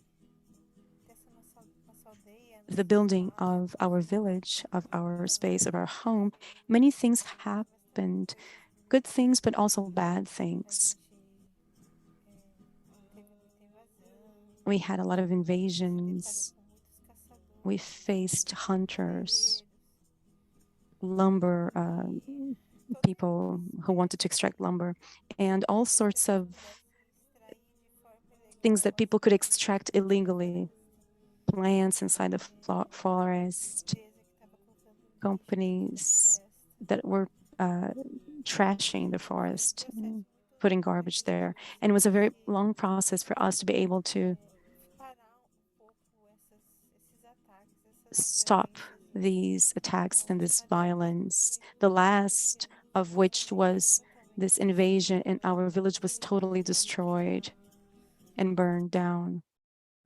the building of our village, of our space, of our home, many things happened, good things, but also bad things. We had a lot of invasions. We faced hunters, lumber people who wanted to extract lumber, and all sorts of things that people could extract illegally. Plants inside the forest, companies that were trashing the forest, putting garbage there. And it was a very long process for us to be able to stop these attacks and this violence, the last of which was this invasion, and our village was totally destroyed and burned down.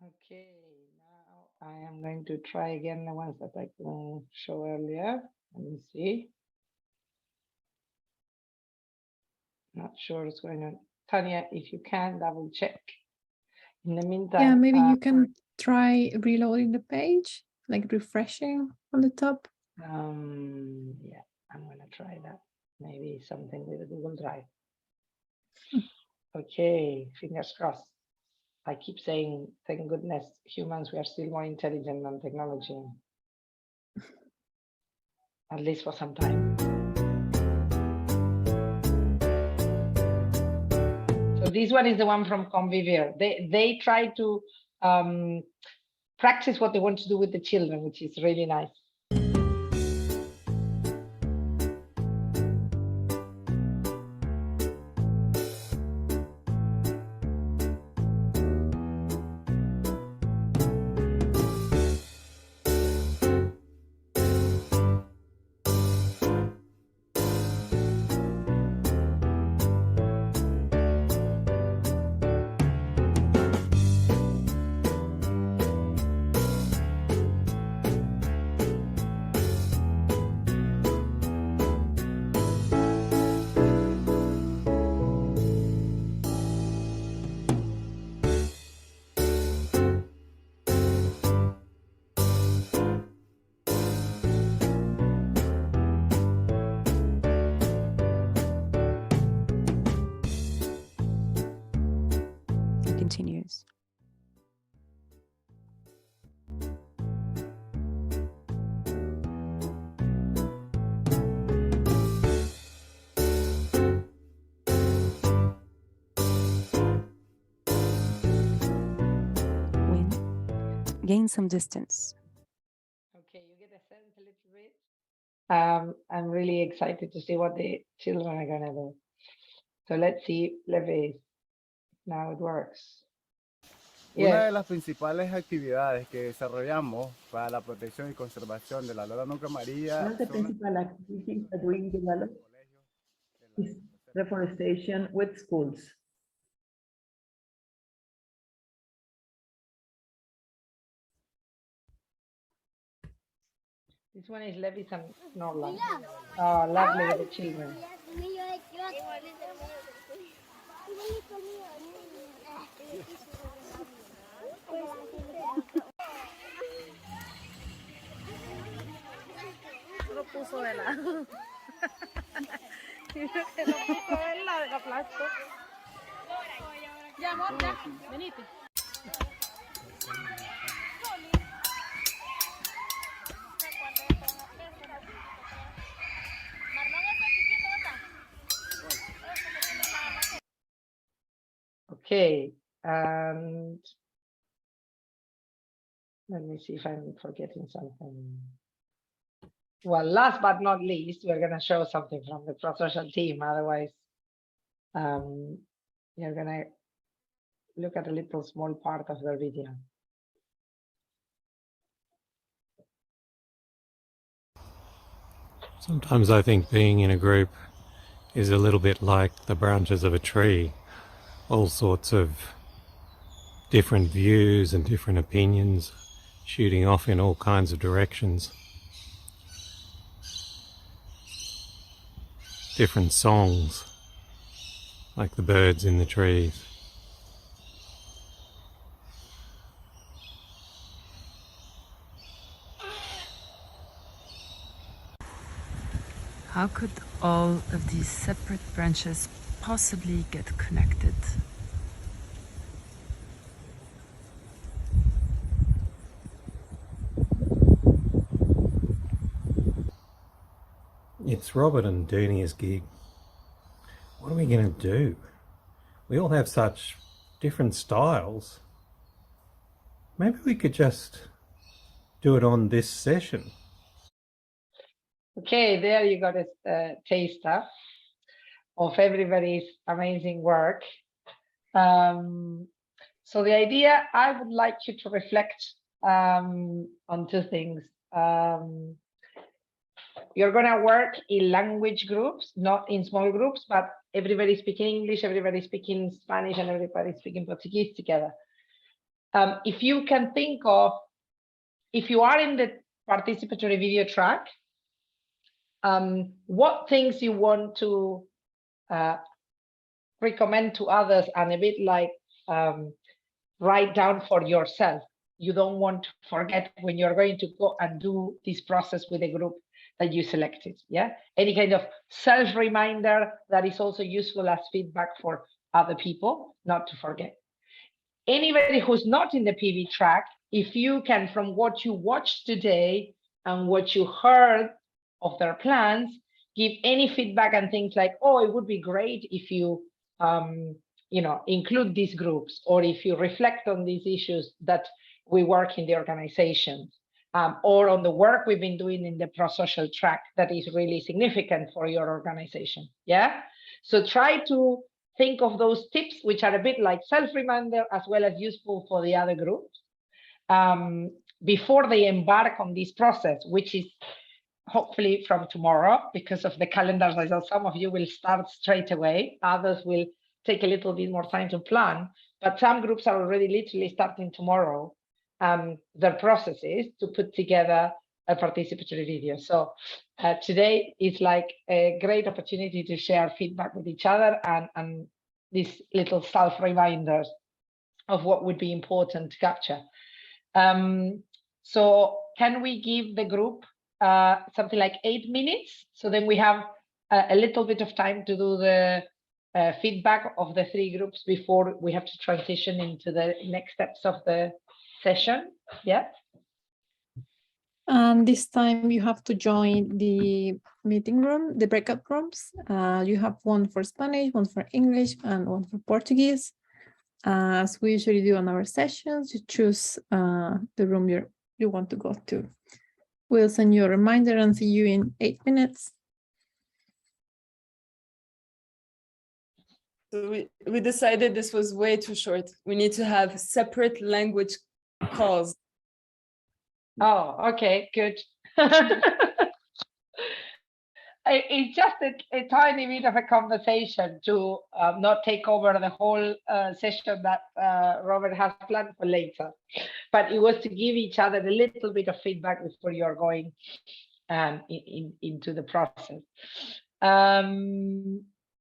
Okay, now I am going to try again the ones that I couldn't show earlier. Let me see. Not sure what's going on. Tanya, if you can double check. In the meantime, Yeah, maybe you can try reloading the page, like refreshing on the top. Yeah, I'm gonna try that. Maybe something with the Google Drive. Okay, fingers crossed. I keep saying, thank goodness, humans, we are still more intelligent than technology. At least for some time. So this one is the one from Convivier. They try to practice what they want to do with the children, which is really nice. Continues. Gain some distance. Okay, you get a sense a little bit. I'm really excited to see what the children are gonna do. So let's see, Levi. Now it works. Una de las principales actividades que desarrollamos para la protección y conservación de la lora nunca amarilla. One of the principal activities that we develop is reforestation with schools. This one is Levis and Norla. Oh, lovely with the children. Lo puso de lado. Lo puso de lado de plástico. Ya, amor, ya. Venite. Okay, and let me see if I'm forgetting something. Well, last but not least, we're going to show something from the pro-social team. Otherwise, you're going to look at a little small part of their video. Sometimes I think being in a group is a little bit like the branches of a tree. All sorts of different views and different opinions shooting off in all kinds of directions. Different songs, like the birds in the trees. How could all of these separate branches possibly get connected? It's Robert and Dunia's gig. What are we going to do? We all have such different styles. Maybe we could just do it on this session. Okay, there you got a taster of everybody's amazing work. So the idea, I would like you to reflect on two things. You're going to work in language groups, not in small groups, but everybody speaking English, everybody speaking Spanish, and everybody speaking Portuguese together. If you can think of, if you are in the participatory video track, what things you want to recommend to others, and a bit like write down for yourself. You don't want to forget when you're going to go and do this process with a group, that you selected. Yeah, any kind of self-reminder that is also useful as feedback for other people, not to forget. Anybody who's not in the PV track, if you can, from what you watched today and what you heard of their plans, give any feedback and things like, oh, it would be great if you, you know, include these groups, or if you reflect on these issues that we work in the organization, or on the work we've been doing in the pro-social track that is really significant for your organization. Yeah, so try to think of those tips, which are a bit like self-reminder as well as useful for the other groups, before they embark on this process, which is hopefully from tomorrow. Because of the calendars, I know some of you will start straight away, others will take a little bit more time to plan, but some groups are already literally starting tomorrow their processes to put together a participatory video. So today is like a great opportunity to share feedback with each other and these little self-reminders of what would be important to capture. So can we give the group something like 8 minutes? So then we have a little bit of time to do the feedback of the 3 groups before we have to transition into the next steps of the session. Yeah. And this time you have to join the meeting room, the breakout rooms. You have one for Spanish, one for English, and one for Portuguese. As we usually do on our sessions, you choose the room you want to go to. We'll send you a reminder and see you in 8 minutes. So we decided this was way too short. We need to have separate language calls. Oh, okay, good. It's just a tiny bit of a conversation to not take over the whole session that Robert has planned for later. But it was to give each other a little bit of feedback before you're going into the process.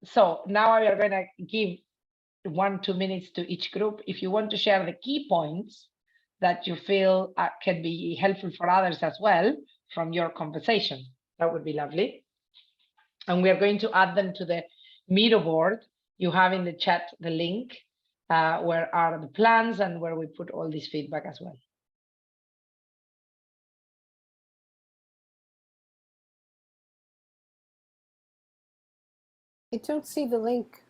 So now we are going to give 1-2 minutes to each group. If you want to share the key points that you feel can be helpful for others as well from your conversation, that would be lovely. And we are going to add them to the Miro board. You have in the chat the link where are the plans and where we put all this feedback as well. I don't see the link.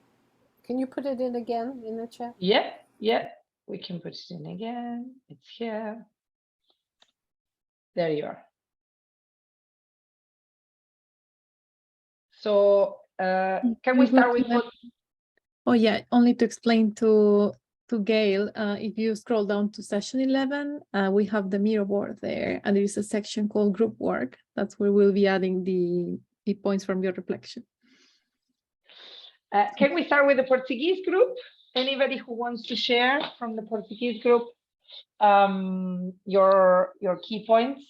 Can you put it in again in the chat? Yeah, yeah, we can put it in again. It's here. There you are. So can we start with what? Oh yeah, only to explain to Gail, if you scroll down to session 11, we have the Miro board there, and there is a section called group work. That's where we'll be adding the points from your reflection. Can we start with the Portuguese group? Anybody who wants to share from the Portuguese group your key points?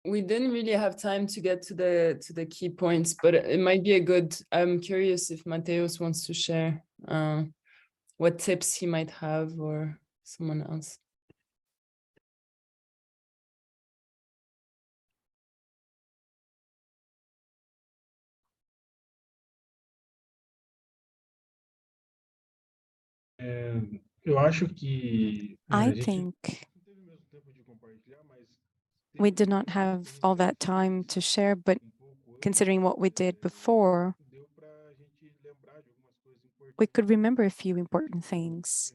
We didn't really have time to get to the key points, but it might be a good. I'm curious if Mateus wants to share what tips he might have, or someone else. Eu acho que I think we did not have all that time to share, but considering what we did before, we could remember a few important things.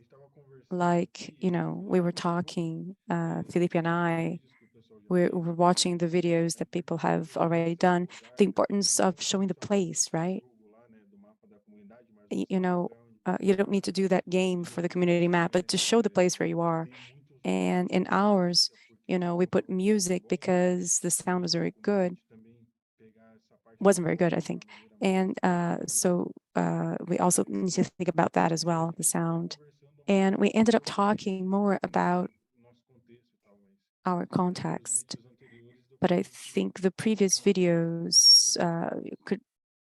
Like, you know, we were talking, Felipe and I, we were watching the videos that people have already done, the importance of showing the place, right? You know, you don't need to do that game for the community map, but to show the place where you are. And in ours, you know, we put music because the sound was very good. Wasn't very good, I think. And so we also need to think about that as well, the sound. And we ended up talking more about our context. But I think the previous videos could,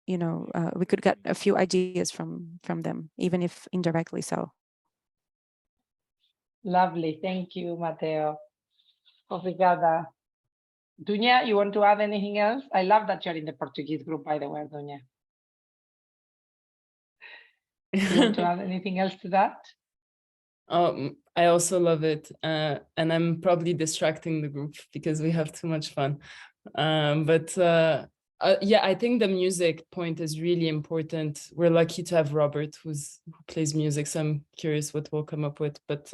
you know, we could get a few ideas from them, even if indirectly so. Lovely. Thank you, Mateo. Obrigada. Dunya, you want to add anything else? I love that you're in the Portuguese group, by the way, Dunya. You want to add anything else to that? I also love it. And I'm probably distracting the group because we have too much fun. Yeah, I think the music point is really important. We're lucky to have Robert who plays music, so I'm curious what we'll come up with. But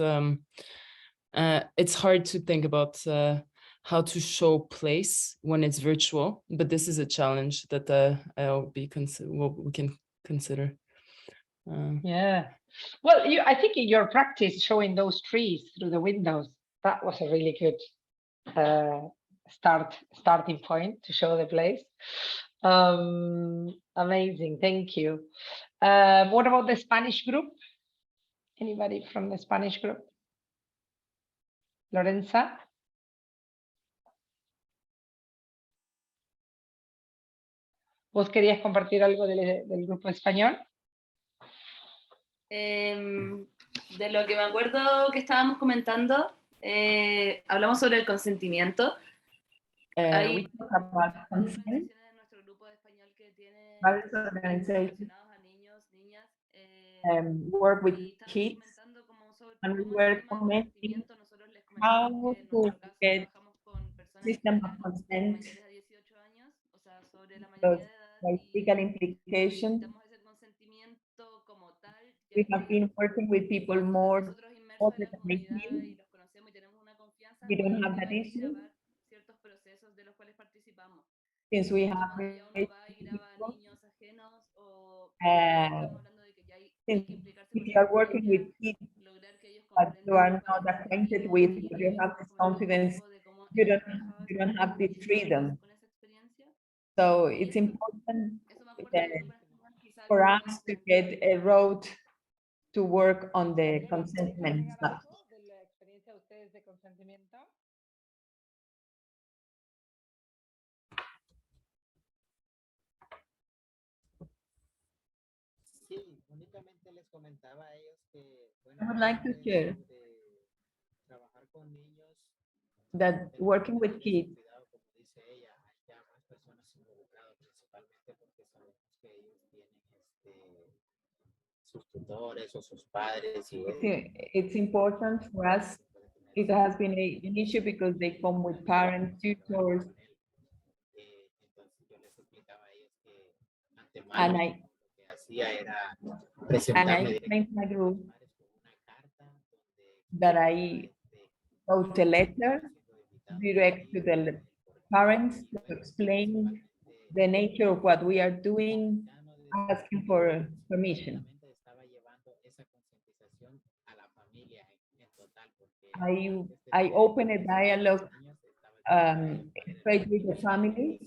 it's hard to think about how to show place when it's virtual. But this is a challenge that we can consider. Yeah. Well, I think in your practice showing those trees through the windows, that was a really good starting point to show the place. Amazing, thank you. What about the Spanish group? Anybody from the Spanish group? Lorenza? ¿Vos querías compartir algo del grupo español? De lo que me acuerdo que estábamos comentando, hablamos sobre el consentimiento. We talk about consent. Various organizations work with kids, and we were commenting how to get system of consent, those legal implications. We have been working with people more older than 18. We don't have that issue since we have people. Since if you are working with kids but you are not acquainted with, you have this confidence, you don't have this freedom. So it's important for us to get a road to work on the consentment stuff. I would like to share that working with kids it's important for us. It has been an issue because they come with parents, tutors, and I explained to my group that I wrote a letter direct to the parents to explain the nature of what we are doing, asking for permission. I open a dialogue straight with the family.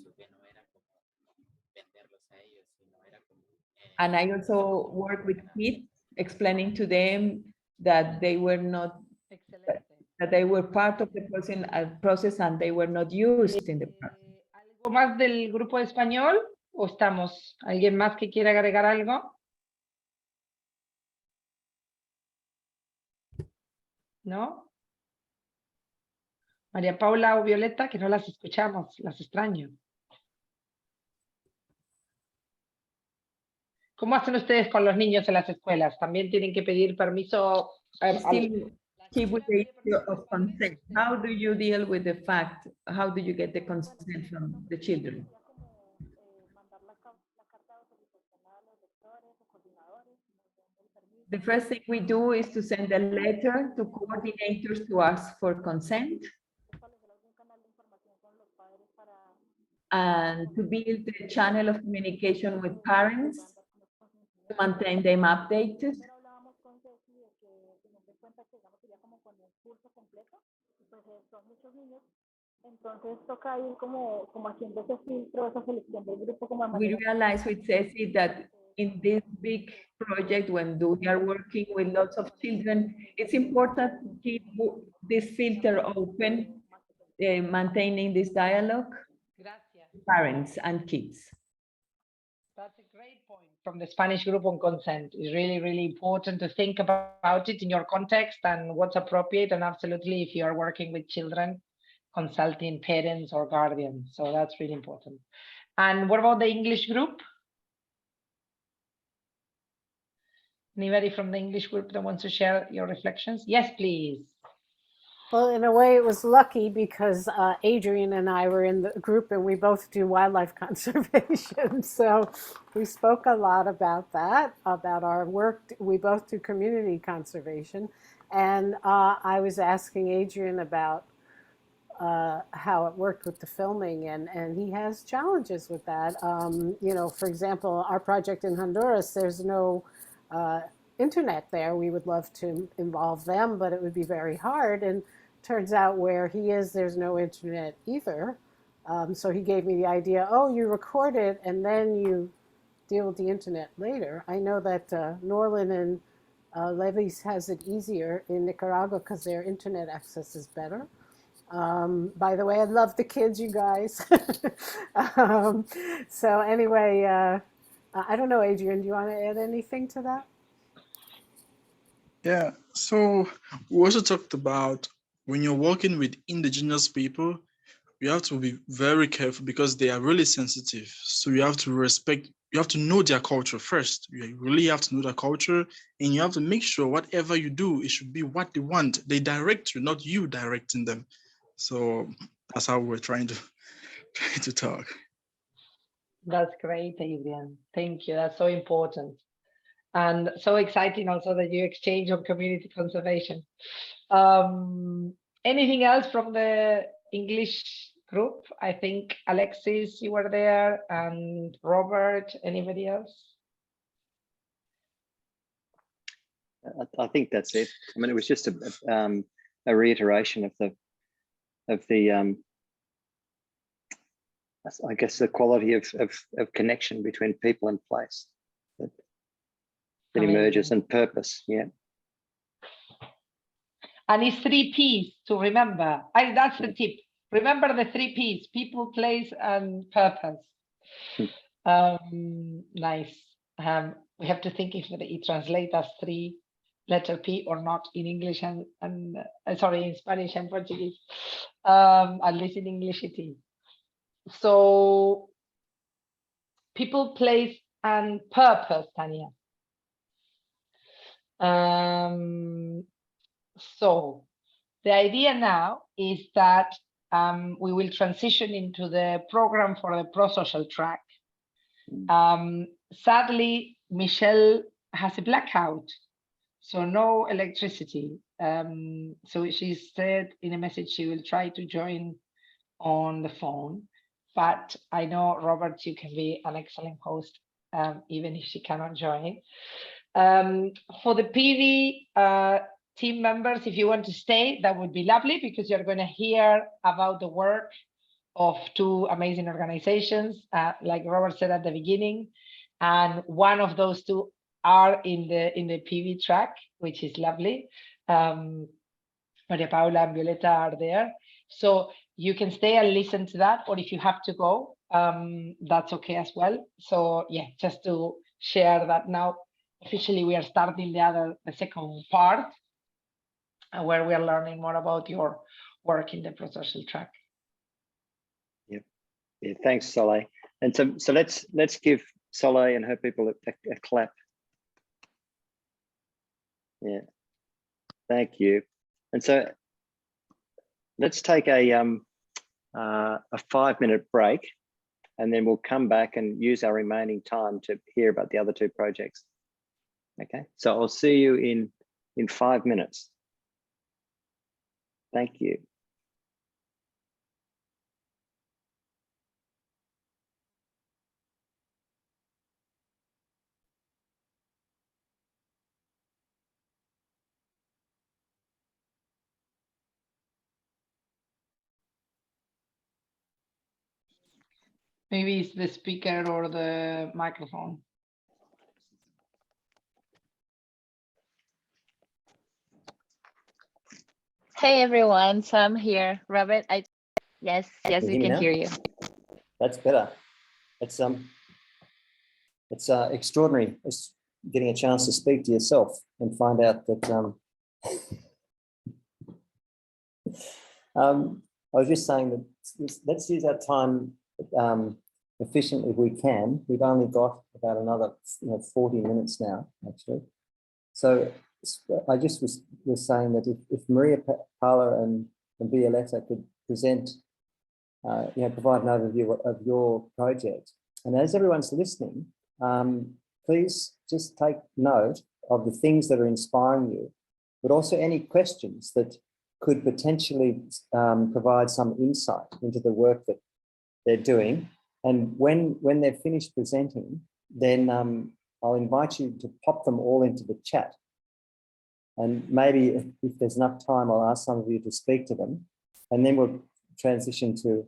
And I also work with kids, explaining to them that they were not, that they were part of the process and they were not used in the process. ¿Algo más del grupo de español o estamos? ¿Alguien más que quiera agregar algo? ¿No? María Paula o Violeta, que no las escuchamos, las extraño. ¿Cómo hacen ustedes con los niños en las escuelas? ¿También tienen que pedir permiso? Keep with the issue of consent. How do you deal with the fact? How do you get the consent from the children? The first thing we do is to send a letter to coordinators to ask for consent and to build a channel of communication with parents to maintain them updated. We realize with Ceci that in this big project, when we are working with lots of children, it's important to keep this filter open, maintaining this dialogue, parents and kids. That's a great point from the Spanish group on consent. It's really, really important to think about it in your context and what's appropriate. And absolutely, if you are working with children, consulting parents or guardians. So that's really important. And what about the English group? Anybody from the English group that wants to share your reflections? Yes, please. Well, in a way, it was lucky because Adrian and I were in the group and we both do wildlife conservation. So we spoke a lot about that, about our work. We both do community conservation. And I was asking Adrian about how it worked with the filming, and he has challenges with that. You know, for example, our project in Honduras, there's no internet there. We would love to involve them, but it would be very hard. And turns out where he is, there's no internet either. So he gave me the idea, oh, you record it and then you deal with the internet later. I know that Norlin and Levis has it easier in Nicaragua because their internet access is better. By the way, I love the kids, you guys. So anyway, I don't know, Adrian, do you want to add anything to that? Yeah, so we also talked about when you're working with indigenous people, you have to be very careful because they are really sensitive. So you have to respect, you have to know their culture first. You really have to know their culture, and you have to make sure whatever you do, it should be what they want. They direct you, not you directing them. So that's how we're trying to talk. That's great, Adrian. Thank you. That's so important. And so exciting also that you exchange on community conservation. Anything else from the English group? I think Alexis, you were there, and Robert, anybody else? I think that's it. I mean, it was just a reiteration of the I guess the quality of connection between people and place that emerges, and purpose. Yeah. And it's 3 Ps to remember. That's the tip. Remember the 3 Ps: people, place, and purpose. Nice. We have to think if it translates as 3-letter P or not in English and sorry, in Spanish and Portuguese. At least in English it is. So people, place, and purpose, Tanya. So the idea now is that we will transition into the program for the pro-social track. Sadly, Michelle has a blackout, so no electricity. So she said in a message she will try to join on the phone, but I know, Robert, you can be an excellent host, even if she cannot join. For the PV team members, if you want to stay, that would be lovely, because you're going to hear about the work of 2 amazing organizations, like Robert said at the beginning, and one of those 2 are in the PV track, which is lovely. Maria Paula and Violeta are there, so you can stay and listen to that, or if you have to go, that's okay as well. So yeah, just to share that now. Officially, we are starting the second part, where we are learning more about your work in the pro-social track. Yeah, thanks, Soleil. And so let's give Soleil and her people a clap. Yeah, thank you. And so let's take a 5-minute break, and then we'll come back and use our remaining time to hear about the other 2 projects. Okay, so I'll see you in 5 minutes. Thank you. Maybe it's the speaker or the microphone. Hey everyone, so I'm here. Robert, yes, we can hear you. That's better. Let's it's extraordinary just getting a chance to speak to yourself and find out that I was just saying that let's use our time efficiently if we can. We've only got about another 40 minutes now, actually. So I just was saying that if Maria Paula and Violetta could present, provide an overview of your project. And as everyone's listening, please just take note of the things that are inspiring you, but also any questions that could potentially provide some insight into the work that they're doing. And when they're finished presenting, then I'll invite you to pop them all into the chat. And maybe if there's enough time, I'll ask some of you to speak to them. And then we'll transition to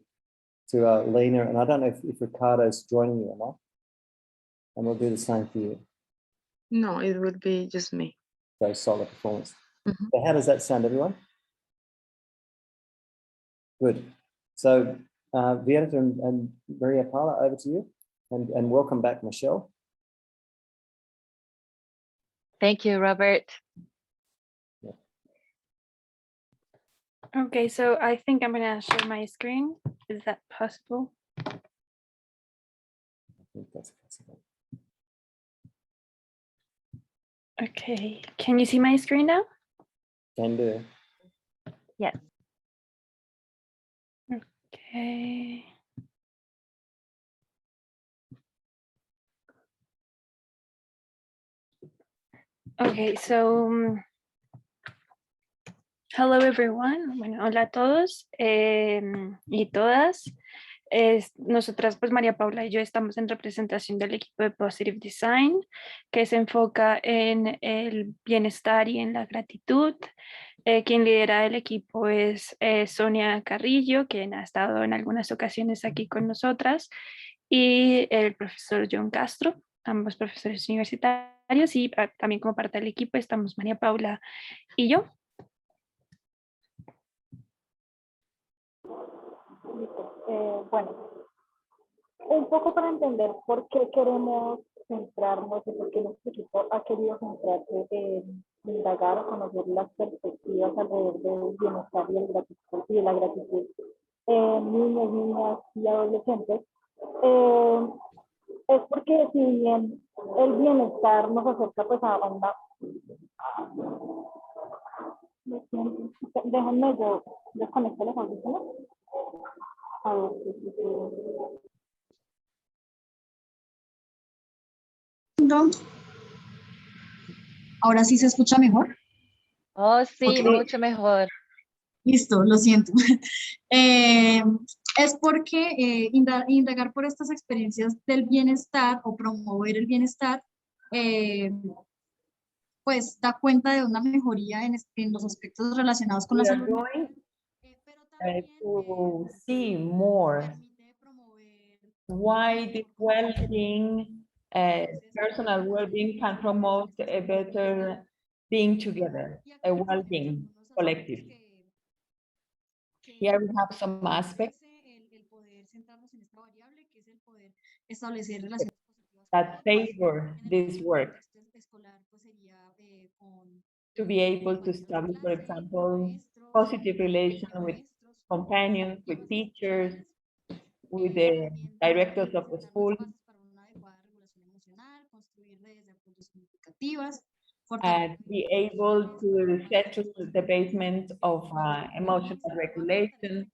Lena. And I don't know if Ricardo's joining you or not. And we'll do the same for you. No, it would be just me. So solid performance. So how does that sound, everyone? Good. So Violetta and Maria Paula, over to you. And welcome back, Michelle. Thank you, Robert. Okay, so I think I'm gonna share my screen. Is that possible? I think that's possible. Okay, can you see my screen now? Can do. Yes. Okay. Okay, so hello everyone. Bueno, hola a todos y todas. Nosotras, pues María Paula y yo estamos en representación del equipo de Positive Design, que se enfoca en el bienestar y en la gratitud. Quien lidera el equipo es Sonia Carrillo, quien ha estado en algunas ocasiones aquí con nosotras, y el profesor John Castro, ambos profesores universitarios, y también como parte del equipo estamos María Paula y yo. Bueno, un poco para entender por qué queremos centrarnos y por qué nuestro equipo ha querido centrarse en indagar o conocer las perspectivas alrededor del bienestar y de la gratitud en niños, niñas y adolescentes, es porque si bien el bienestar nos acerca pues a una... Déjenme yo desconecto los audífonos. A ver, Ahora sí se escucha mejor. Oh, sí, Ok. mucho mejor. Listo, lo siento. Es porque indagar por estas experiencias del bienestar o promover el bienestar, pues da cuenta de una mejoría en los aspectos relacionados con la We are salud. going to see more why the well-being, personal well-being can promote a better being together, a well-being collective. Here we have some aspects Establecer relaciones that favor this work. To be able to establish, for example, positive relation with companions, with teachers, with the directors of the school, and be able to settle the basement of emotional regulation,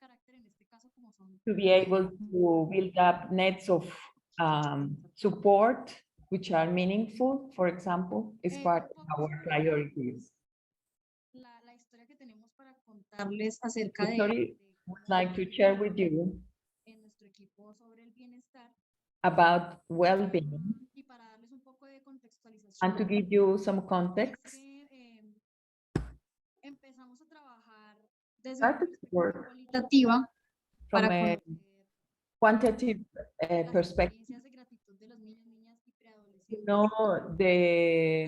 to be able to build up nets of support which are meaningful, for example, is part of our priorities. Contarles acerca The de story I would like to share with you en nuestro equipo sobre el bienestar about well-being y para darles un poco de contextualización. and to give you some context. Empezamos a trabajar desde Started to work cualitativa from para a quantitative perspective, experiencias de gratitud de los niños, niñas y preadolescentes. to know the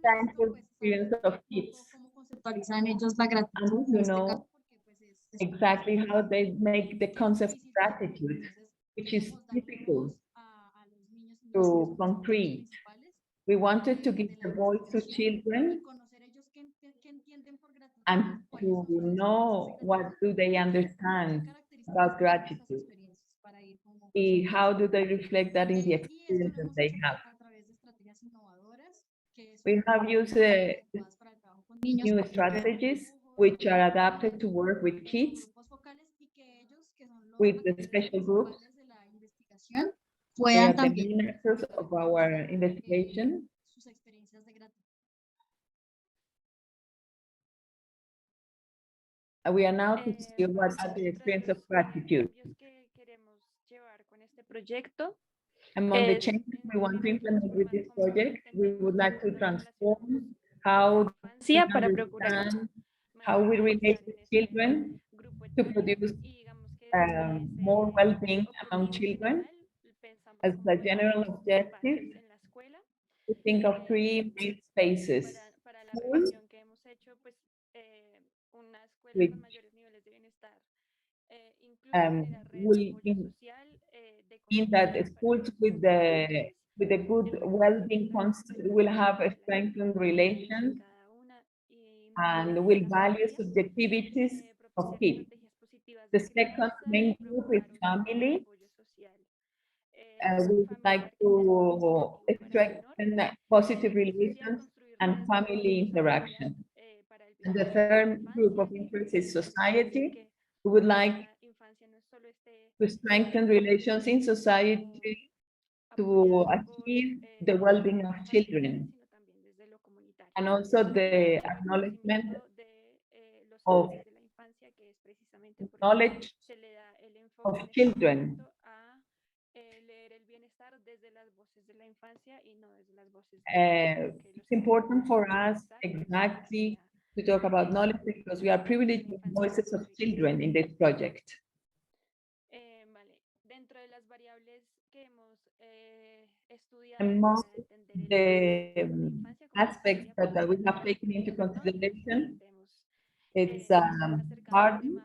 thankful experience of kids, Cómo conceptualizan ellos la gratitud. and to know exactly how they make the concept of gratitude, which is difficult to concrete. We wanted to give a voice to children and to know what do they understand about gratitude. How do they reflect that in the experiences they have? We have used new strategies which are adapted to work with kids, with the special groups. They are the main actors of our investigation. We are now to see what are the experience of gratitude. Among the changes we want to implement with this project, we would like to transform how we understand, how we relate with children to produce more well-being among children. As a general objective, we think of three main spaces. School, which will mean that schools with the good well-being concept will have a strengthened relations and will value subjectivities of kids. The second main group is family. We would like to strengthen positive relations and family interaction. And the third group of interest is society. We would like to strengthen relations in society to achieve the well-being of children, and also the acknowledgement of knowledge of children. It's important for us exactly to talk about knowledge because we are privileged with voices of children in this project. Among the aspects that we have taken into consideration, it's pardon,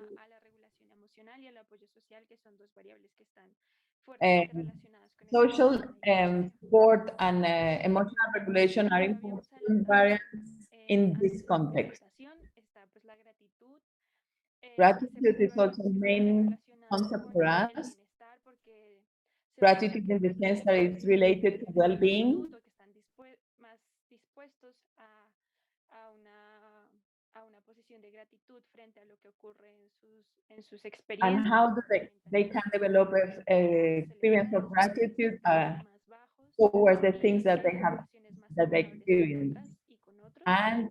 social support and emotional regulation are important variants in this context. Gratitude is also the main concept for us. Gratitude in the sense that it's related to well-being. And how do they can develop an experience of gratitude towards the things that they experience, and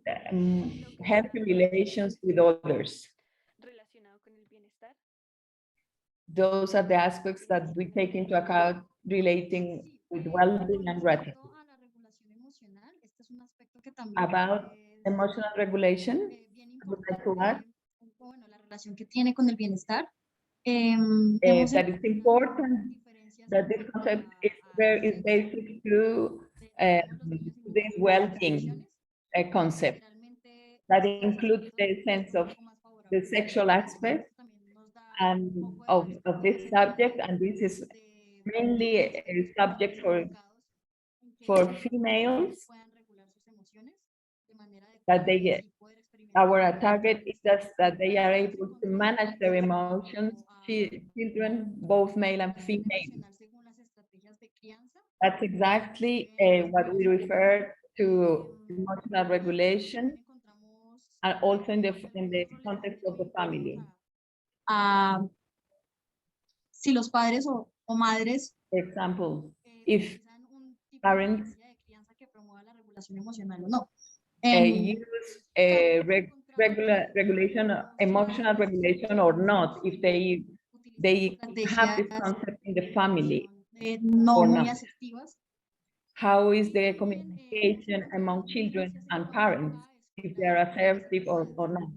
healthy relations with others. Those are the aspects that we take into account relating with well-being and gratitude. About emotional regulation, I would like to add that it's important that this concept is basic to this well-being concept that includes the sense of the sexual aspect and of this subject, and this is mainly a subject for females, that they get. Our target is just that they are able to manage their emotions, children, both male and female. That's exactly what we refer to emotional regulation, and also in the context of the family. Si los padres o madres, for example, if parents use regulation, emotional regulation or not, if they have this concept in the family or not. How is the communication among children and parents, if they are assertive or not?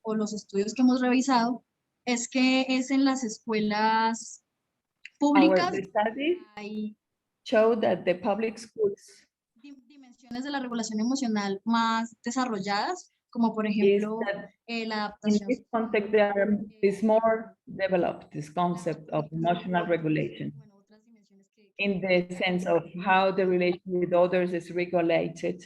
O los estudios que hemos revisado es que es en las escuelas públicas. Our studies show that the public schools dimensiones de la regulación emocional más desarrolladas como por is ejemplo that la in adaptación. this context, there is more developed this concept of emotional regulation in the sense of how the relation with others is regulated.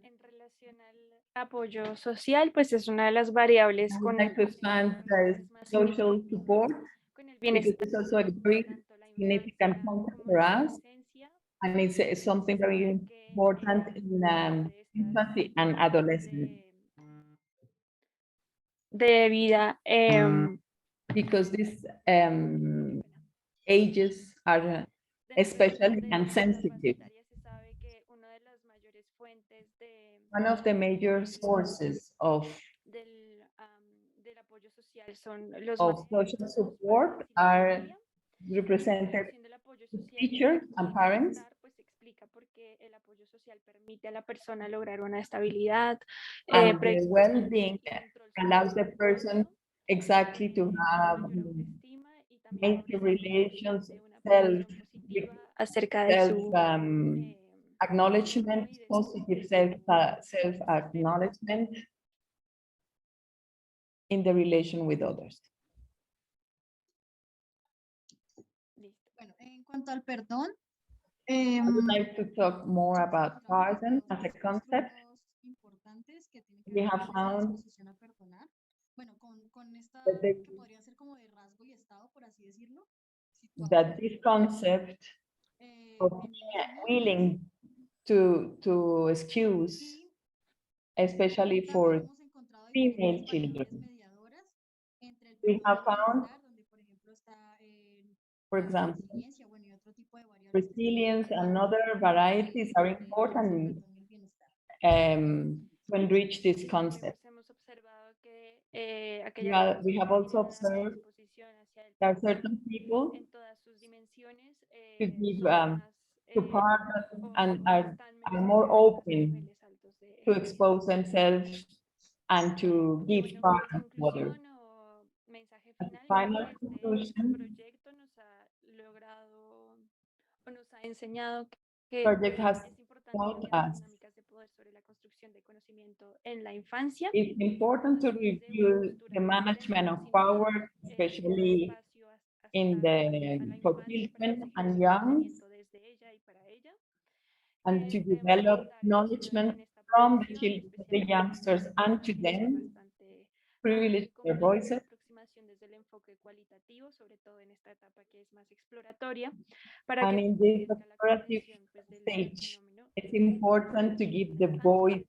En relación al apoyo social, pues es una de las variables I con would like to expand the social support el because bienestar. it's also a very significant concept for us, and it's something very important in infancy and adolescence. De vida, Because these ages are especially and sensitive. One of the major sources of social support are represented teachers and parents. El apoyo social permite a la persona lograr una estabilidad, And the well-being allows the person exactly to have healthy relations, acerca de su acknowledgement, positive self-acknowledgement in the relation with others. Bueno, en cuanto al perdón, I would like to talk more about pardon as a concept. importantes que tienen que We ver have con esa found disposición a perdonar. Bueno, con esta that que podría ser como de rasgo y estado, por así decirlo. that this concept of willing to excuse, especially for female children. We have found, for example, resilience and other varieties are important to enrich this concept. We have also observed there are certain people who give to pardon and are more open to expose themselves and to give pardon to others. As a final conclusion, project has taught us it's important to review the management of power, especially in for children and young, and to develop acknowledgement from the youngsters and to them, privilege their voices. And in this explorative stage, it's important to give the voice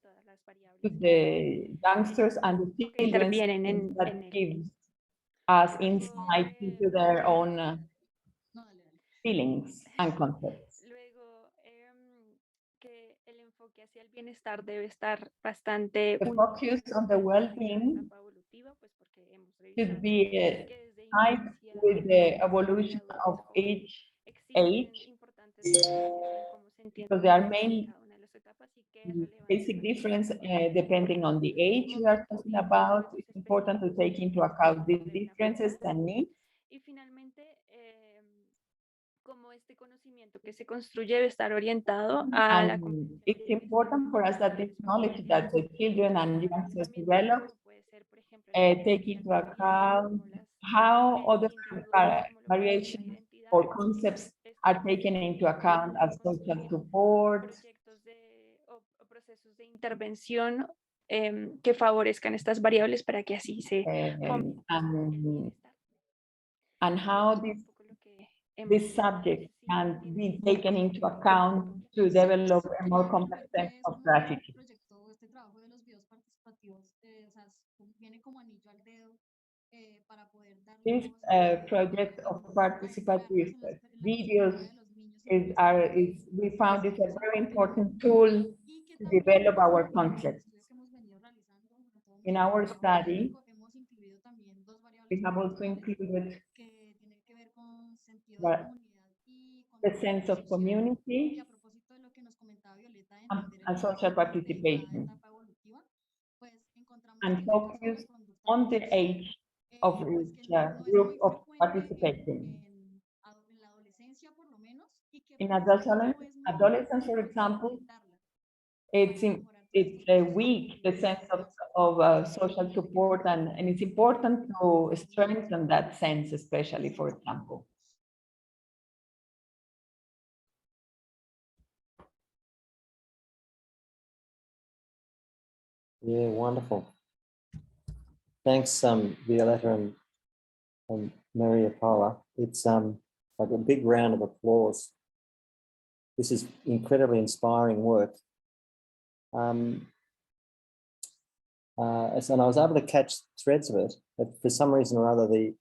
to the youngsters and the children that gives us insight into their own feelings and concepts. The focus on the well-being should be tied with the evolution of age, because there are many basic difference depending on the age we are talking about. It's important to take into account these differences and needs. Que se construye debe estar orientado a la it's important for us that this knowledge that the children and youngsters develop take into account how other variations or concepts are taken into account as social support, procesos de intervención que favorezcan estas variables para que así se and how this subject can be taken into account to develop a more complex sense of gratitude. Este trabajo de los videos participativos, o sea, viene como anillo al dedo para poder dar. This project of participative videos we found is a very important tool to develop our concepts. In our study, we have also included the sense of community and social participation, and focus on the age of each group of participating. In adolescence, for example, it's weak, the sense of social support, and it's important to strengthen that sense, especially, for example. Yeah, wonderful. Thanks, Violetta and Maria Paula. It's like a big round of applause. This is incredibly inspiring work. And I was able to catch threads of it, but for some reason or other, the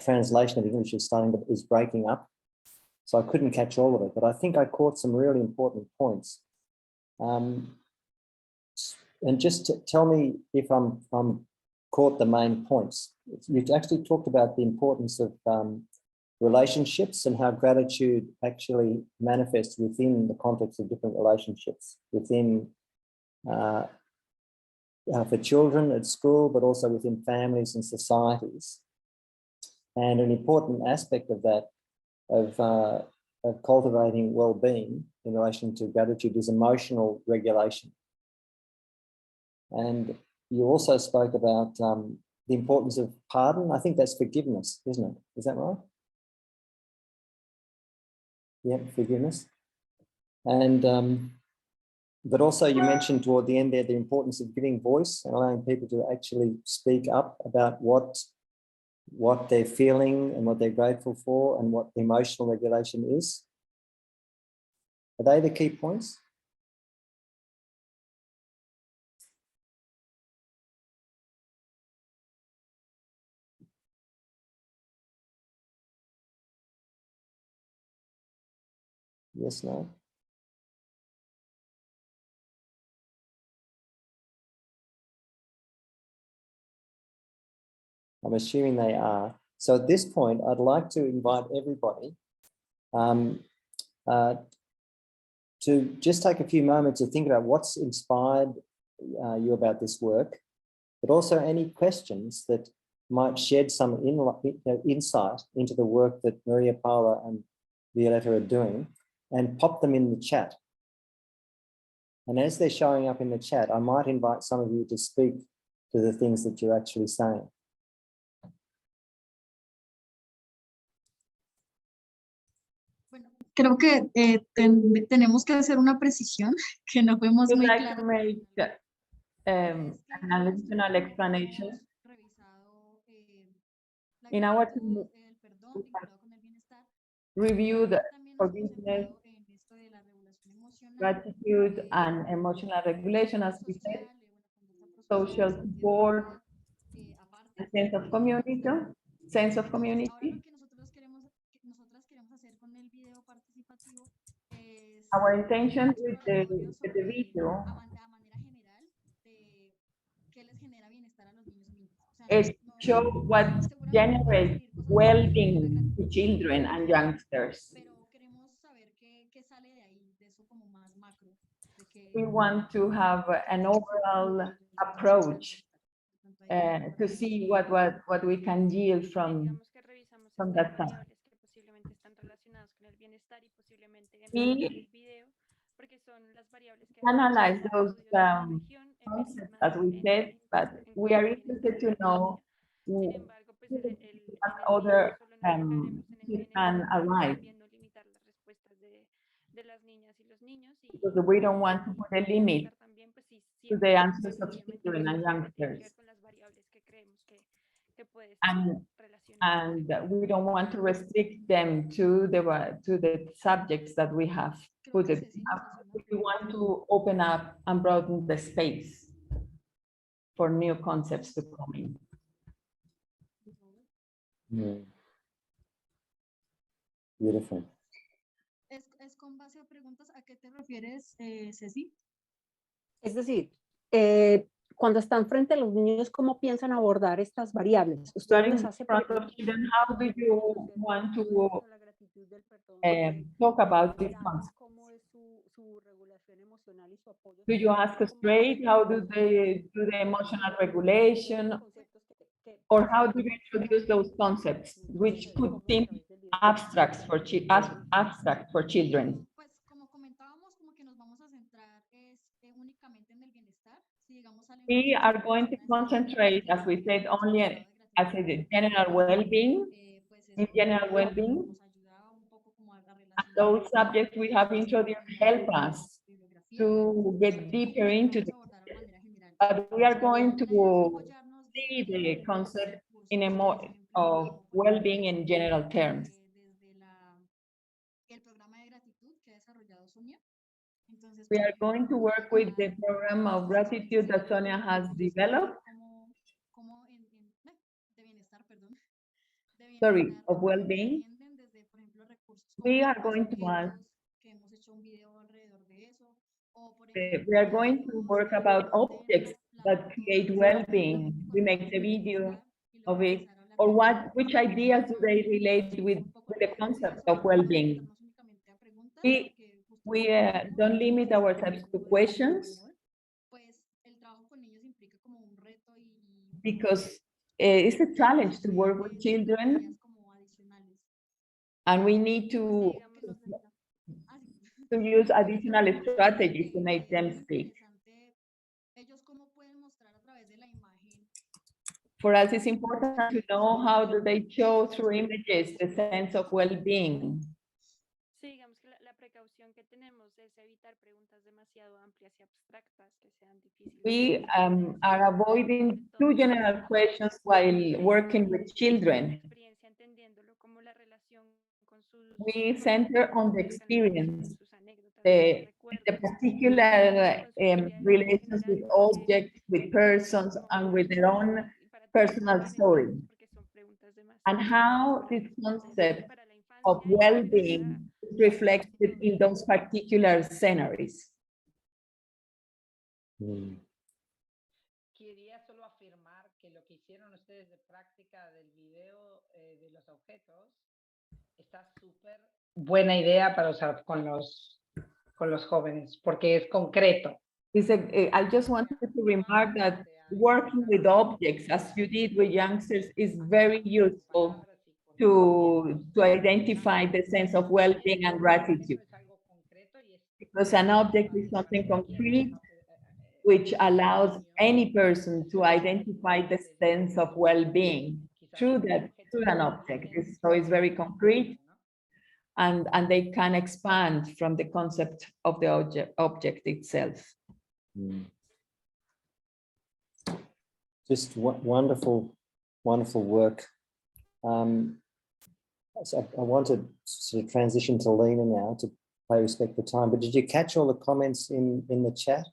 translation of English is breaking up, so I couldn't catch all of it. But I think I caught some really important points. And just tell me if I'm caught the main points. You actually talked about the importance of relationships and how gratitude actually manifests within the context of different relationships, within for children at school, but also within families and societies. And an important aspect of that, of cultivating well-being in relation to gratitude, is emotional regulation. And you also spoke about the importance of pardon. I think that's forgiveness, isn't it? Is that right? Yeah, forgiveness. And but also you mentioned toward the end there the importance of giving voice and allowing people to actually speak up about what they're feeling and what they're grateful for and what emotional regulation is. Are they the key points? Yes, no? I'm assuming they are. So at this point, I'd like to invite everybody to just take a few moments to think about what's inspired you about this work, but also any questions that might shed some insight into the work that Maria Paula and Violetta are doing, and pop them in the chat. And as they're showing up in the chat, I might invite some of you to speak to the things that you're actually saying. Creo que tenemos que hacer una precisión que no fuimos muy Like to claros. make an additional explanation. In our team, we have reviewed forgiveness, gratitude, and emotional regulation, as we said, social support, a sense of community, Our intention with the video is to show what generates well-being to children and youngsters. We want to have an overall approach to see what we can yield from that time. We analyze those concepts, as we said, but we are interested to know what other we can arrive. Because we don't want to put a limit to the answers of children and youngsters. And we don't want to restrict them to the subjects that we have put it. We want to open up and broaden the space for new concepts to come in. Beautiful. ¿Es con base a preguntas? ¿A qué te refieres, Ceci? Es decir, cuando están frente a los niños, ¿cómo piensan abordar estas variables? ¿Ustedes les hace How do you want to talk about this concept? Do you ask straight? How do they do the emotional regulation? Or how do you introduce those concepts, which could seem abstract for children? We are going to concentrate, as we said, only as a general well-being, in general well-being. And those subjects we have introduced help us to get deeper into the concept. But we are going to see the concept in a more of well-being in general terms. We are going to work with the program of gratitude that Sonia has developed. Sorry, of well-being. We are going to ask. We are going to work about objects that create well-being. We make the video of it, or which ideas do they relate with the concept of well-being? We don't limit ourselves to questions, because it's a challenge to work with children, and we need to use additional strategies to make them speak. For us, it's important to know how do they show through images the sense of well-being. We are avoiding too general questions while working with children. We center on the experience, the particular relations with objects, with persons, and with their own personal story. And how this concept of well-being is reflected in those particular scenarios. Quería solo afirmar que lo que hicieron ustedes de práctica del video de los objetos está súper buena idea para usar con los jóvenes, porque es concreto. I just wanted to remark that working with objects, as you did with youngsters, is very useful to identify the sense of well-being and gratitude. Because an object is something concrete, which allows any person to identify the sense of well-being through an object. So it's very concrete, and they can expand from the concept of the object itself. Just wonderful, wonderful work. So I want to sort of transition to Lena now to pay respect for time, but did you catch all the comments in the chat?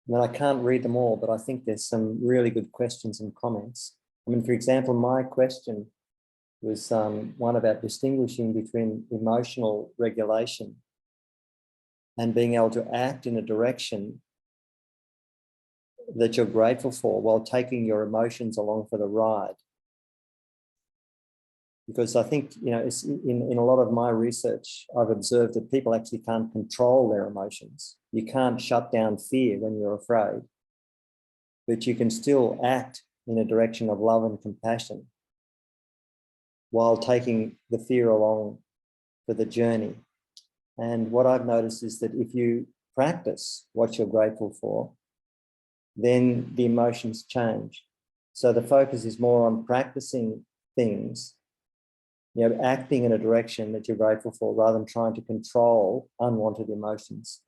I mean, I can't read them all, but I think there's some really good questions and comments. I mean, for example, my question was one about distinguishing between emotional regulation and being able to act in a direction that you're grateful for while taking your emotions along for the ride. Because I think, you know, it's in a lot of my research, I've observed that people actually can't control their emotions. You can't shut down fear when you're afraid, but you can still act in a direction of love and compassion while taking the fear along for the journey. And what I've noticed is that if you practice what you're grateful for, then the emotions change. So the focus is more on practicing things, you know, acting in a direction that you're grateful for rather than trying to control unwanted emotions.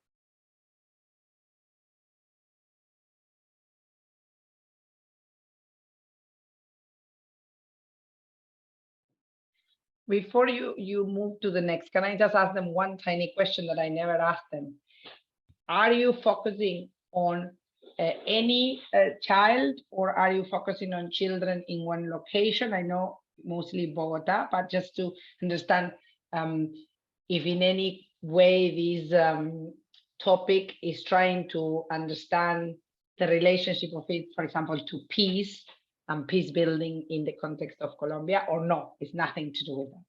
Before you move to the next, can I just ask them one tiny question that I never asked them? Are you focusing on any child, or are you focusing on children in one location? I know mostly Bogota, but just to understand if in any way this topic is trying to understand the relationship of it, for example, to peace and peace building in the context of Colombia, or no, it's nothing to do with that.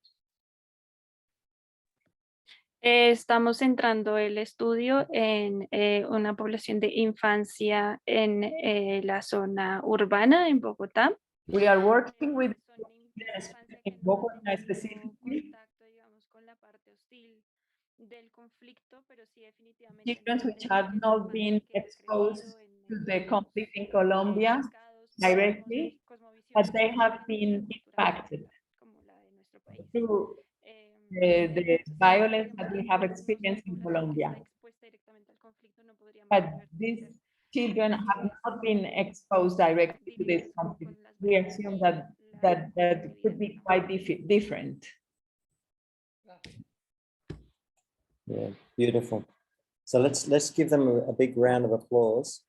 Estamos centrando el estudio en una población de infancia en la zona urbana en Bogotá. We are working with in Bogotá specifically. Children which have not been exposed to the conflict in Colombia directly, but they have been impacted through the violence that we have experienced in Colombia. But these children have not been exposed directly to this conflict. We assume that could be quite different. Yeah, beautiful. So let's give them a big round of applause.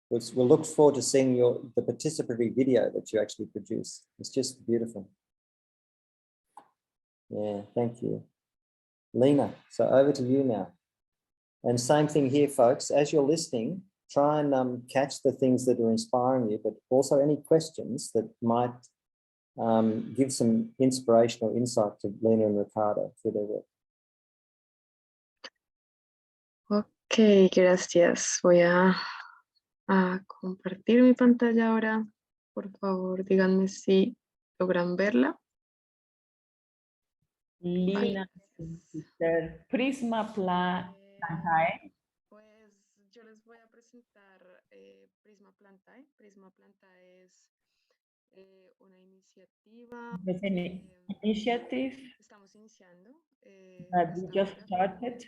We'll look forward to seeing the participatory video that you actually produce. It's just beautiful. Yeah, thank you. Lena, so over to you now. And same thing here, folks. As you're listening, try and catch the things that are inspiring you, but also any questions that might give some inspirational insight to Lena and Ricardo through their work. Ok, gracias. Voy a compartir mi pantalla ahora. Por favor, díganme si logran verla. Lina, Prisma Plantae. Pues yo les voy a presentar Prisma Plantae. Prisma Plantae es una iniciativa. There's an initiative Estamos iniciando. that we just started.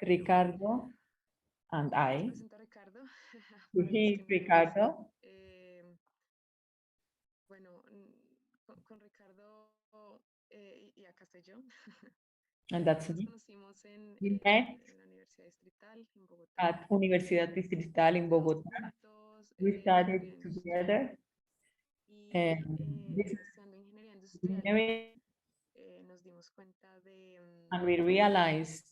Ricardo and I. He, Ricardo. Bueno, con Ricardo y acá estoy yo. And that's me. We met at Universidad Distrital in Bogotá. We studied together. This is engineering. And we realized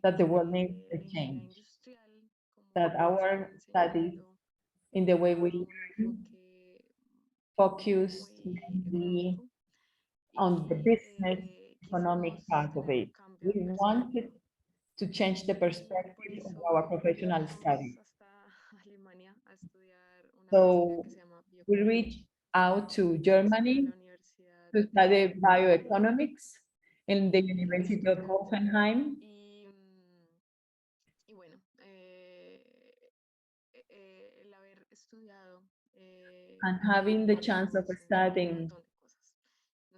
that the world needs a change, that our studies in the way we learn focus mainly on the business economic part of it. We wanted to change the perspective of our professional studies. So we reached out to Germany to study bioeconomics in the University of Hoffenheim. And having the chance of studying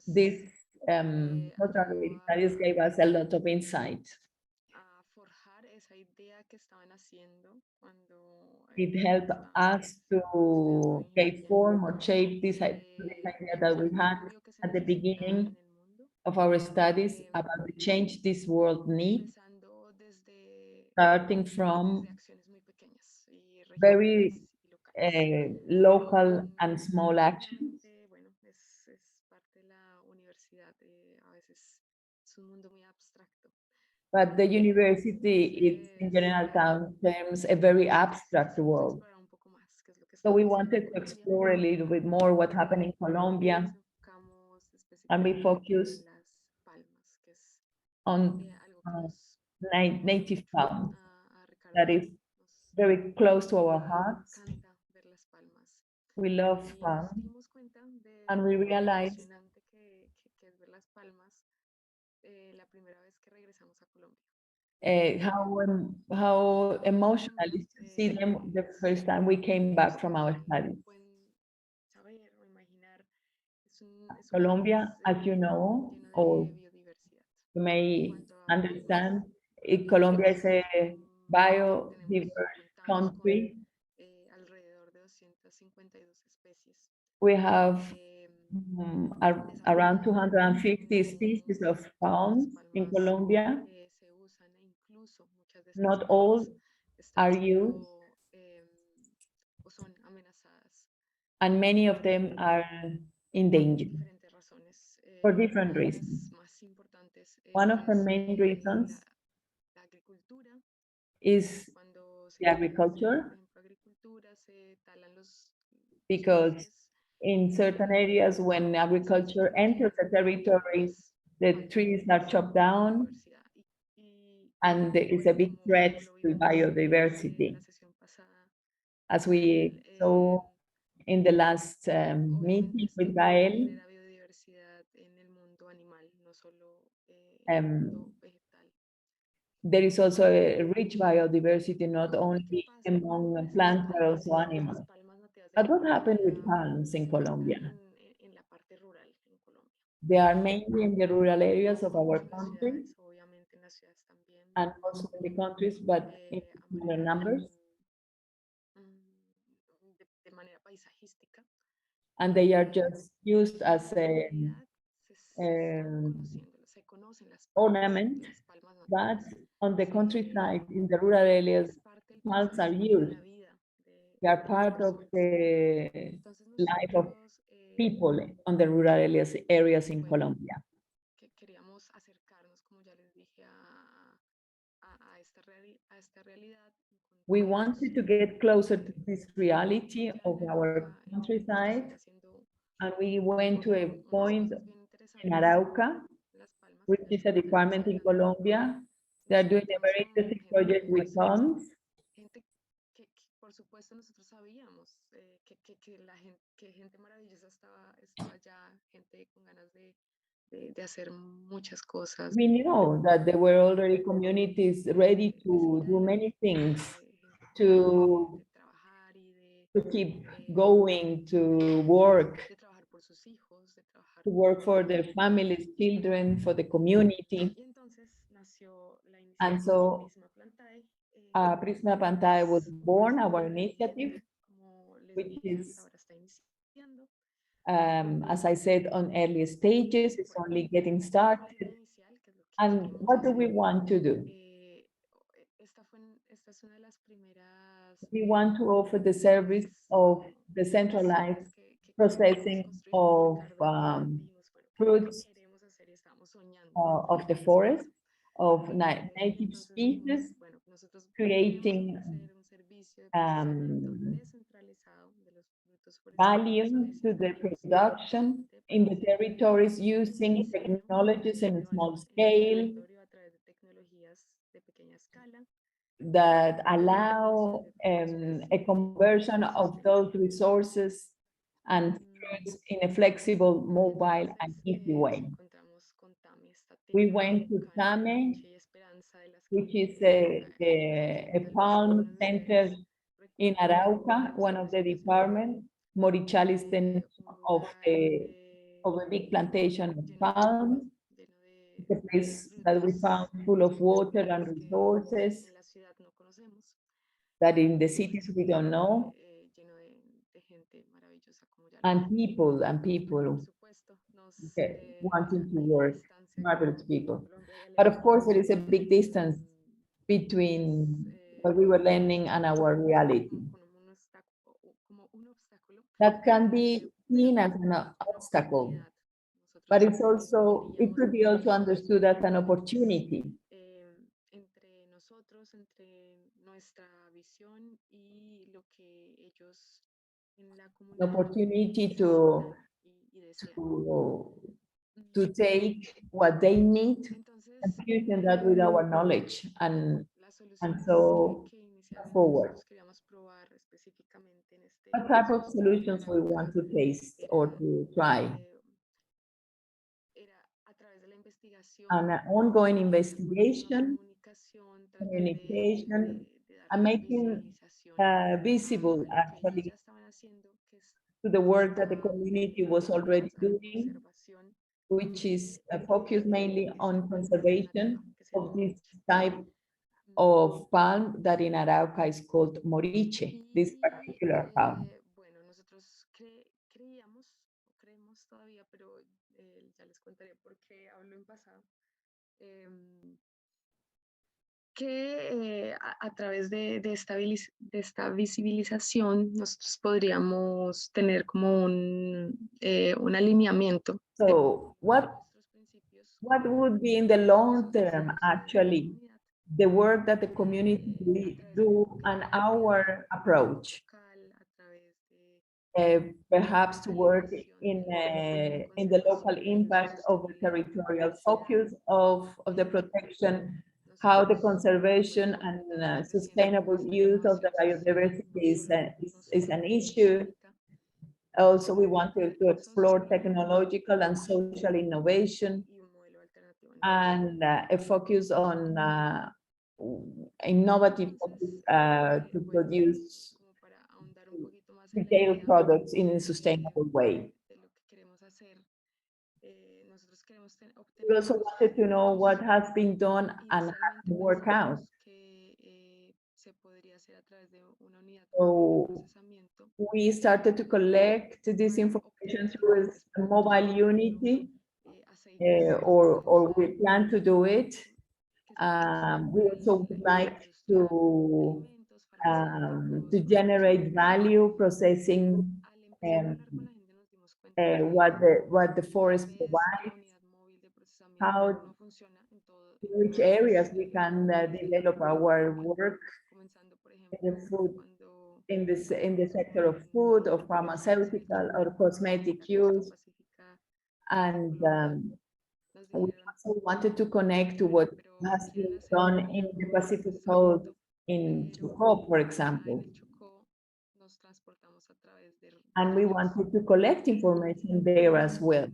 these postgraduate studies gave us a lot of insight. It helped us to give form or shape this idea that we had at the beginning of our studies about the change this world needs, starting from very local and small actions. But the university is, in general terms, a very abstract world. So we wanted to explore a little bit more what happened in Colombia, and we focused on native sound that is very close to our hearts. We love fun, and we realized how emotional is to see them the first time we came back from our studies. Colombia, as you know, or you may understand, Colombia is a biodiverse country. We have around 250 species of fauns in Colombia. Not all are used, and many of them are endangered for different reasons. One of the main reasons is the agriculture, because in certain areas when agriculture enters the territory, the trees are chopped down, and there is a big threat to biodiversity. As we saw in the last meeting with Gael, there is also a rich biodiversity, not only among plants, but also animals. But what happened with palms in Colombia? They are mainly in the rural areas of our country and also in the countries, but in smaller numbers. And they are just used as a ornament, but on the countryside, in the rural areas, palms are used. They are part of the life of people on the rural areas in Colombia. We wanted to get closer to this reality of our countryside, and we went to a point in Arauca, which is a department in Colombia. They are doing a very interesting project with palms. Por supuesto, nosotros sabíamos que gente maravillosa estaba allá, gente con ganas de hacer muchas cosas. We knew that there were already communities ready to do many things, to keep going, to work for their families, children, for the community. And so Prisma Plantae was born, our initiative, which is, as I said, on early stages. It's only getting started. And what do we want to do? We want to offer the service of the centralized processing of fruits of the forest, of native species, creating value to the production in the territories using technologies in a small scale that allow a conversion of those resources and fruits in a flexible, mobile, and easy way. We went to Tame, which is a palm center in Arauca, one of the departments. Morichal is the name of a big plantation of palms. It's a place that we found full of water and resources that in the cities we don't know. And people wanting to work, marvelous people. But of course, there is a big distance between what we were learning and our reality. That can be seen as an obstacle, but it's also, it could be also understood as an opportunity. An opportunity to take what they need and fusing that with our knowledge and so forward. What type of solutions we want to taste or to try? An ongoing investigation, communication, and making visible actually to the work that the community was already doing, which is focused mainly on conservation of this type of palm that in Arauca is called moriche, this particular palm. Bueno, nosotros creíamos todavía, pero ya les contaré por qué hablo en pasado. Que a través de esta visibilización nosotros podríamos tener como un alineamiento. So what would be in the long term actually the work that the community do and our approach? Perhaps to work in the local impact of the territorial focus of the protection, how the conservation and sustainable use of the biodiversity is an issue. Also, we want to explore technological and social innovation and a focus on innovative to produce retail products in a sustainable way. We also wanted to know what has been done and how to work out. So we started to collect this information through a mobile unity, or we plan to do it. We also would like to generate value processing what the forest provides, how, which areas we can develop our work in the food, in the sector of food or pharmaceutical or cosmetic use. And we also wanted to connect to what has been done in the Pacific Coast in Chocó, for example. And we wanted to collect information there as well.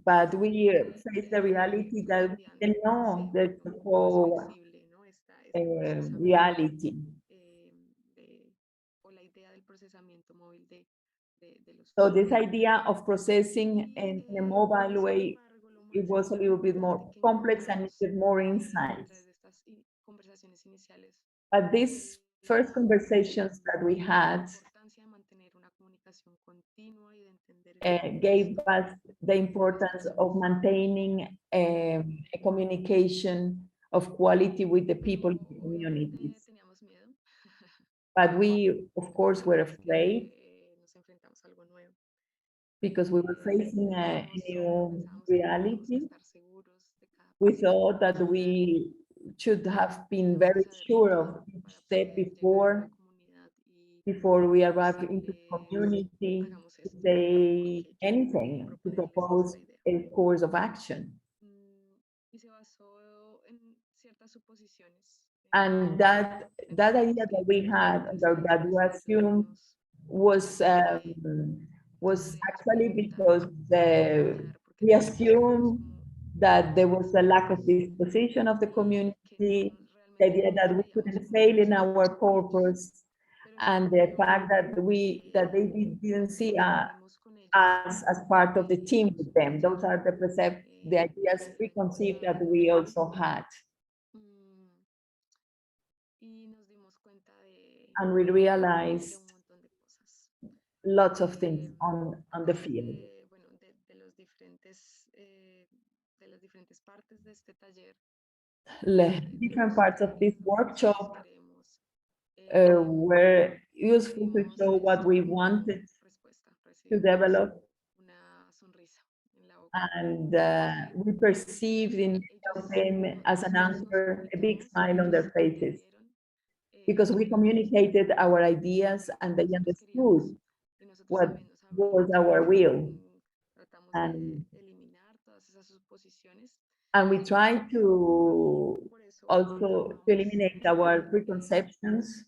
But we face the reality that we didn't know the whole reality. So this idea of processing in a mobile way, it was a little bit more complex and needed more insights. But these first conversations that we had gave us the importance of maintaining a communication of quality with the people in the communities. But we, of course, were afraid because we were facing a new reality. We thought that we should have been very sure of each step before we arrived into the community to say anything, to propose a course of action. And that idea that we had, that we assumed, was actually because we assumed that there was a lack of disposition of the community, the idea that we couldn't fail in our purpose, and the fact that they didn't see us as part of the team with them. Those are the ideas preconceived that we also had. And we realized lots of things on the field. Different parts of this workshop were useful to show what we wanted to develop. And we perceived in them as an answer a big smile on their faces, because we communicated our ideas and they understood what was our will. And we tried to also eliminate our preconceptions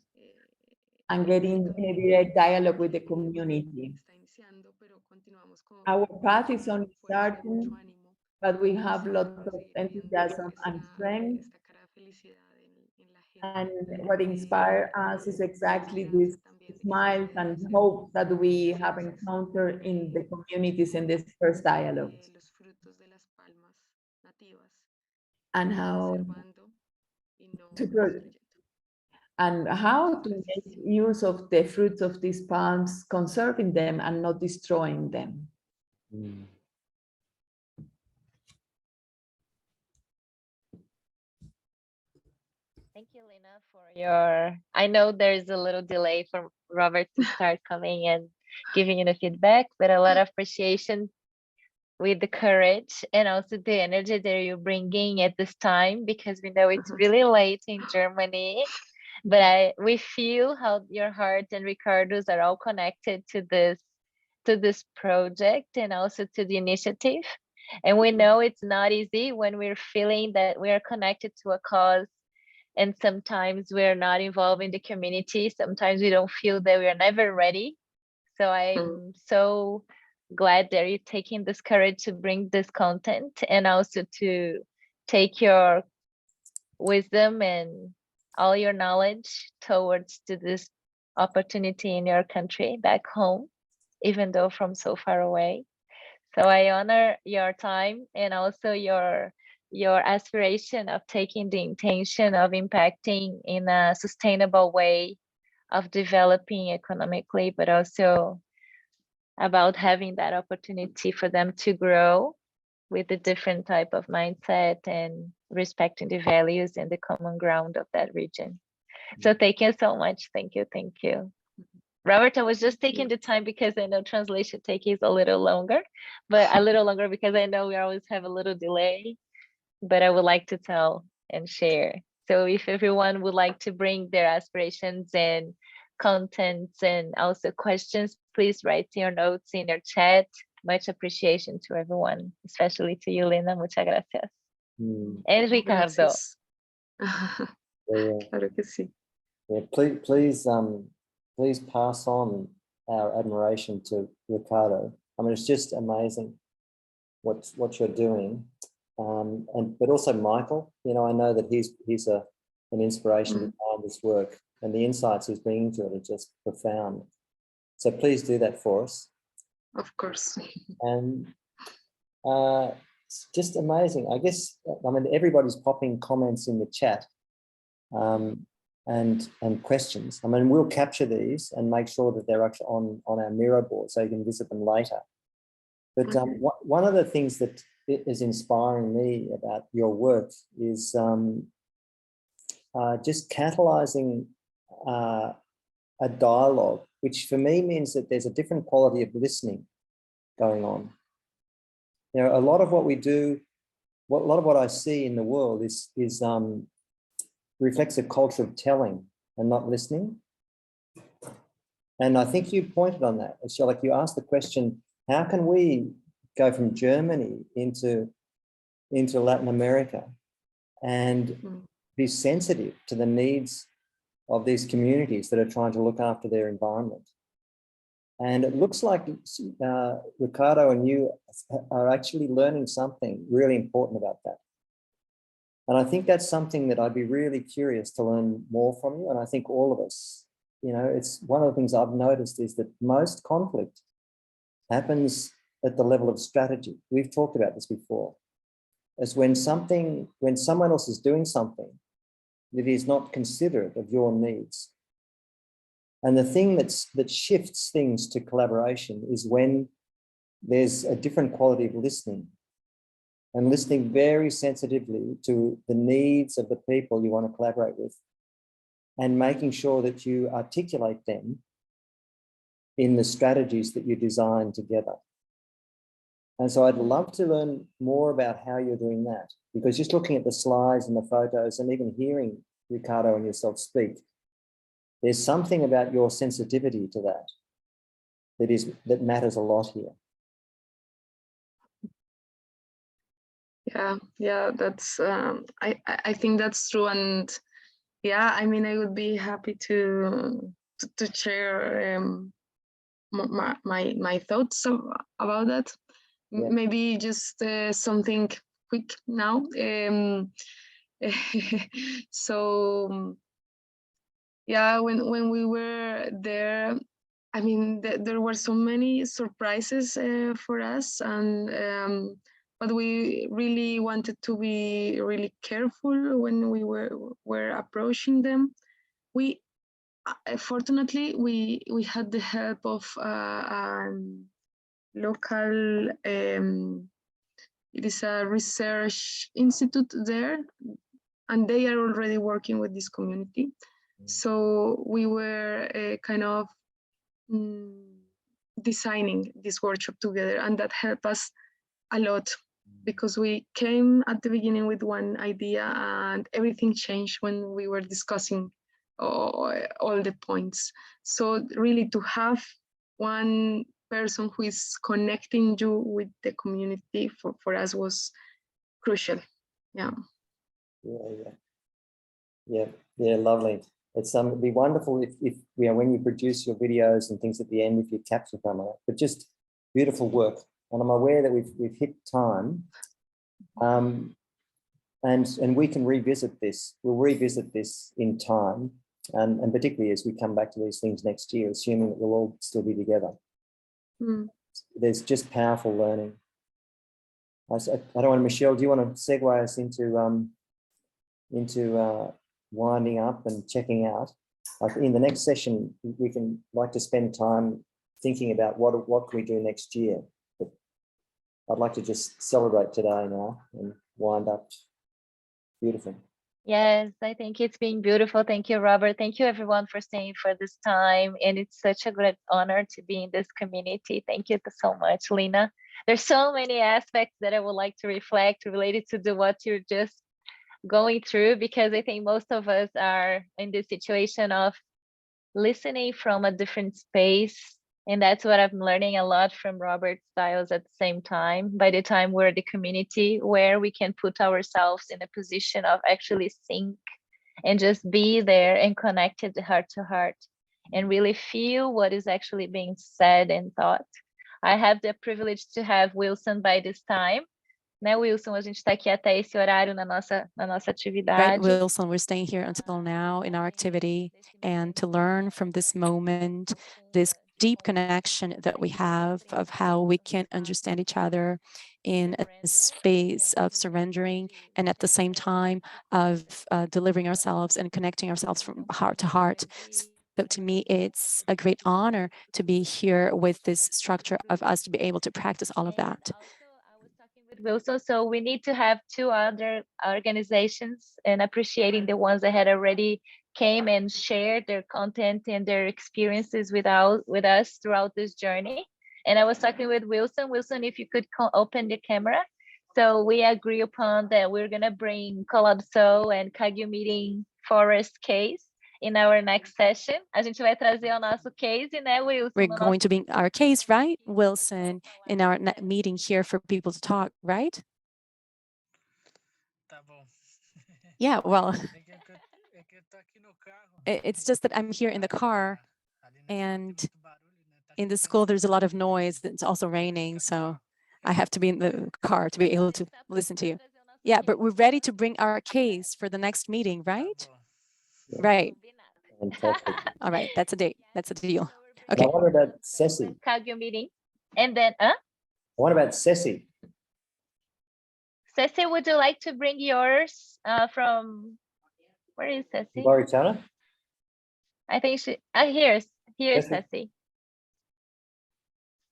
and get in a direct dialogue with the community. Our path is only starting, but we have lots of enthusiasm and strength. And what inspires us is exactly this smiles and hope that we have encountered in the communities in this first dialogue. And how to make use of the fruits of these palms, conserving them and not destroying them. Thank you, Lina, for your, I know there's a little delay for Robert to start coming and giving you the feedback, but a lot of appreciation with the courage and also the energy that you're bringing at this time, because we know it's really late in Germany, but we feel how your heart and Ricardo's are all connected to this project and also to the initiative. And we know it's not easy when we're feeling that we are connected to a cause, and sometimes we're not involved in the community. Sometimes we don't feel that we are never ready. So I'm so glad that you're taking this courage to bring this content and also to take your wisdom and all your knowledge towards to this opportunity in your country back home, even though from so far away. So I honor your time and also your aspiration of taking the intention of impacting in a sustainable way of developing economically, but also about having that opportunity for them to grow with a different type of mindset and respecting the values and the common ground of that region. So thank you so much. Thank you. Thank you. Robert, I was just taking the time because I know translation takes a little longer, but a little longer because I know we always have a little delay, but I would like to tell and share. So if everyone would like to bring their aspirations and contents and also questions, please write your notes in your chat. Much appreciation to everyone, especially to you, Lina. Muchas gracias. And Ricardo. Claro que sí. Yeah, please pass on our admiration to Ricardo. I mean, it's just amazing what you're doing, but also Michael. You know, I know that he's an inspiration behind this work, and the insights he's bringing to it are just profound. So please do that for us. Of course. And it's just amazing. I guess, I mean, everybody's popping comments in the chat and questions. I mean, we'll capture these and make sure that they're actually on our Miro board so you can visit them later. But one of the things that is inspiring me about your work is just catalyzing a dialogue, which for me means that there's a different quality of listening going on. You know, a lot of what we do, a lot of what I see in the world is reflects a culture of telling and not listening. And I think you pointed on that. So like you asked the question, how can we go from Germany into Latin America and be sensitive to the needs of these communities that are trying to look after their environment? And it looks like Ricardo and you are actually learning something really important about that. And I think that's something that I'd be really curious to learn more from you. And I think all of us, you know, it's one of the things I've noticed is that most conflict happens at the level of strategy. We've talked about this before. As when someone else is doing something that is not considerate of your needs. And the thing that shifts things to collaboration is when there's a different quality of listening, and listening very sensitively to the needs of the people you want to collaborate with, and making sure that you articulate them in the strategies that you design together. And so I'd love to learn more about how you're doing that, because just looking at the slides and the photos and even hearing Ricardo and yourself speak, there's something about your sensitivity to that matters a lot here. Yeah, that's I think that's true. And yeah, I mean, I would be happy to share my thoughts about that. Yeah. Maybe just something quick now. So yeah, when we were there, I mean, there were so many surprises for us, and but we really wanted to be really careful when we were approaching them. We fortunately we had the help of local. It is a research institute there, and they are already working with this community. So we were kind of designing this workshop together, and that helped us a lot, because we came at the beginning with one idea and everything changed when we were discussing all the points. So really to have one person who is connecting you with the community for us was crucial. Yeah, lovely. It'd be wonderful if when you produce your videos and things at the end, if you capture some of it. But just beautiful work. And I'm aware that we've hit time. And we can revisit this. We'll revisit this in time. And particularly as we come back to these things next year, assuming that we'll all still be together. There's just powerful learning. I don't want, Michelle, do you want to segue us into winding up and checking out? Like in the next session, we can like to spend time thinking about what can we do next year. But I'd like to just celebrate today now and wind up. Beautiful. Yes, I think it's been beautiful. Thank you, Robert. Thank you, everyone, for staying for this time. And it's such a great honor to be in this community. Thank you so much, Lena. There's so many aspects that I would like to reflect related to what you're just going through, because I think most of us are in this situation of listening from a different space. And that's what I'm learning a lot from Robert Stiles at the same time. By the time we're the community where we can put ourselves in a position of actually think and just be there and connected heart to heart and really feel what is actually being said and thought. I have the privilege to have Wilson by this time. Né, Wilson, a gente está aqui até esse horário na nossa Right, atividade. Wilson, we're staying here until now in our activity, and to learn from this moment, this deep connection that we have of how we can understand each other in a space of surrendering and at the same time of delivering ourselves and connecting ourselves from heart to heart. So to me, it's a great honor to be here with this structure of us to be able to practice all of that. With Wilson, so we need to have 2 other organizations, and appreciating the ones that had already came and shared their content and their experiences with us throughout this journey. And I was talking with Wilson. Wilson, if you could open the camera. So we agree upon that we're gonna bring Collapso and Kagyu Meeting Forest case in our next session. A gente vai trazer o nosso case, né, Wilson? We're going to bring our case, right, Wilson, in our meeting here for people to talk, right? Yeah, well, it's just that I'm here in the car, and in the school there's a lot of noise. It's also raining, so I have to be in the car to be able to listen to you. Yeah, but we're ready to bring our case for the next meeting, right? Right. Fantastic. All right, that's a date. That's a deal. Okay. Now, what about Ceci? Kagyu Meeting. And then, What about Ceci? Ceci, would you like to bring yours from, where is Ceci? Borichana? I think she, here's Ceci.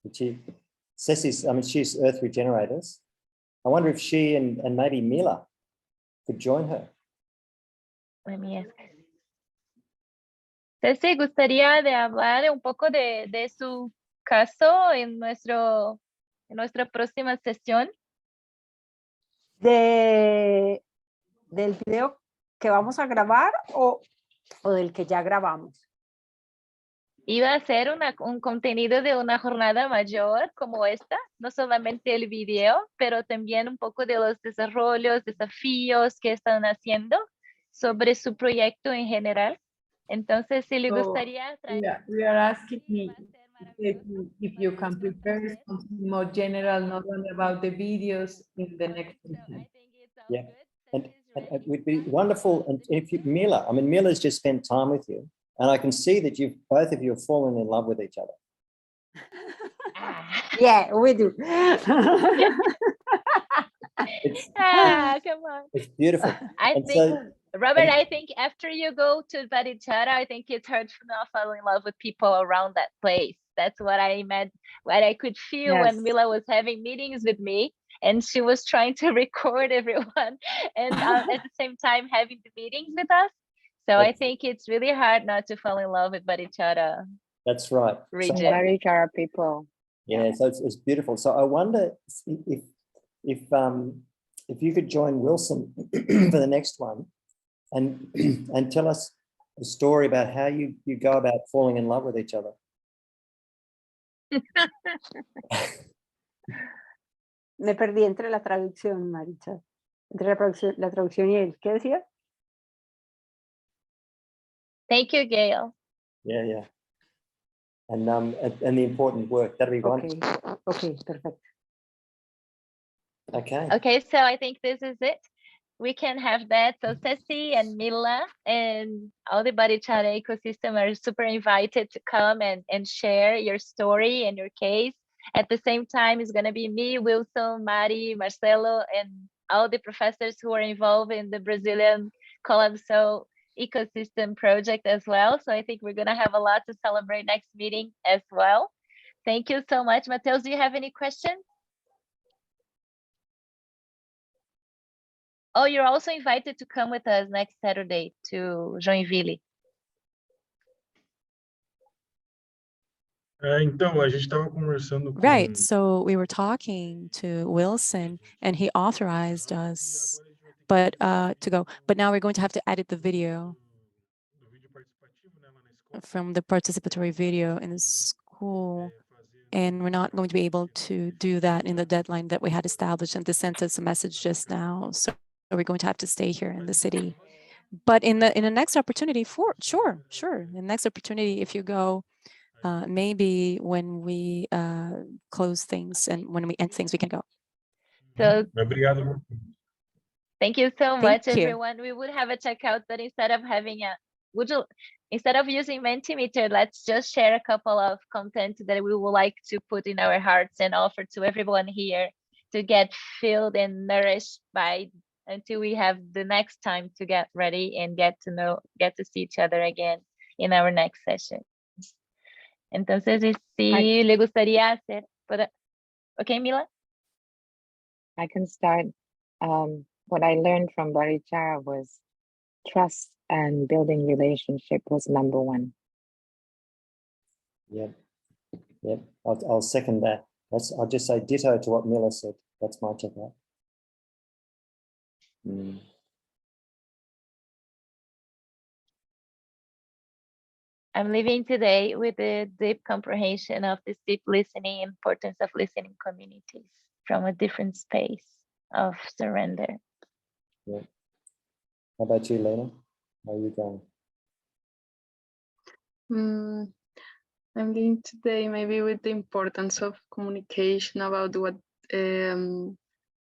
Ceci. Ceci's, I mean, she's Earth Regenerators. I wonder if she and maybe Mila could join her. Let me ask. Ceci, ¿gustaría de hablar un poco de su caso en nuestra próxima sesión? ¿Del video que vamos a grabar o del que ya grabamos? Iba a ser un contenido de una jornada mayor como esta, no solamente el video, pero también un poco de los desafíos que están haciendo sobre su proyecto en general. Entonces, si le gustaría traer... We are asking me if you can prepare something more general, not only about the videos in the next session. Yeah, and it would be wonderful. And if you, Mila, I mean, Mila's just spent time with you, and I can see that both of you have fallen in love with each other. Yeah, we do. Come on. It's beautiful. I think, Robert, I think after you go to Barichara, I think it's hard to not fall in love with people around that place. That's what I meant, what I could feel when Mila was having meetings with me, and she was trying to record everyone and at the same time having the meetings with us. So I think it's really hard not to fall in love with Barichara. That's right. Region. Barichara people. Yeah, so it's beautiful. So I wonder if you could join Wilson for the next one, and tell us a story about how you go about falling in love with each other. Me perdí entre la traducción, Maricha. Entre la traducción y él. ¿Qué decía? Thank you, Gail. Yeah. and the important work. That'll be Okay, wonderful. okay, perfect. Okay. Okay, so I think this is it. We can have that. So Ceci and Mila and all the Body Chara ecosystem are super invited to come and share your story and your case. At the same time, it's going to be me, Wilson, Mari, Marcelo, and all the professors who are involved in the Brazilian Calypso ecosystem project as well. So I think we're going to have a lot to celebrate next meeting as well. Thank you so much. Mateus, do you have any questions? Oh, you're also invited to come with us next Saturday to Joinville. Então, a gente estava conversando Right. So we were talking to Wilson and he authorized us to go. But now we're going to have to edit the video from the participatory video in the school. And we're not going to be able to do that in the deadline that we had established. And this sent us a message just now. So we're going to have to stay here in the city. But in the next opportunity, sure. In the next opportunity, if you go, maybe when we close things and when we end things, we can go. So Obrigado. thank you so much, Thank you. everyone. We would have a checkout, but instead of using Mentimeter, let's just share a couple of content that we would like to put in our hearts and offer to everyone here to get filled and nourished by until we have the next time to get ready and get to see each other again in our next session. Entonces, si le gustaría hacer, okay, Mila? I can start. What I learned from Body Chara was trust and building relationship was number one. Yep. I'll second that. I'll just say ditto to what Mila said. That's my checkout. I'm leaving today with a deep comprehension of this deep listening, importance of listening communities from a different space of surrender. Yeah. How about you, Lena? How are you going? I'm leaving today maybe with the importance of communication about what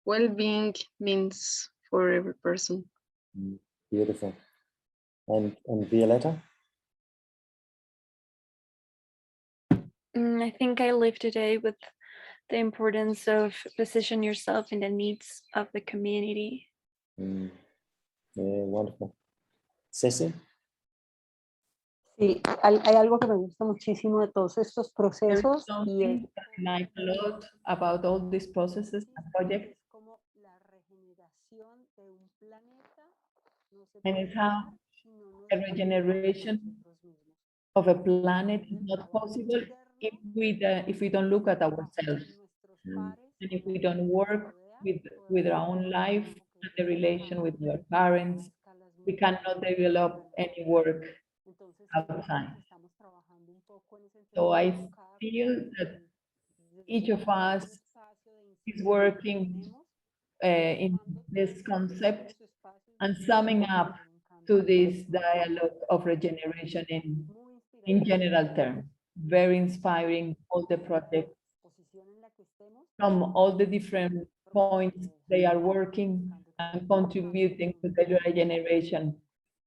well-being means for every person. Beautiful. And Violetta? I think I live today with the importance of position yourself in the needs of the community. Yeah, wonderful. Ceci? Sí, hay algo que me gusta muchísimo de todos estos There's procesos something that I like a lot about all these processes and projects, and it's how a regeneration of a planet is not possible if we don't look at ourselves, and if we don't work with our own life and the relation with our parents. We cannot develop any work outside. So I feel that each of us is working in this concept and summing up to this dialogue of regeneration in general terms. Very inspiring, all the projects from all the different points they are working and contributing to the regeneration,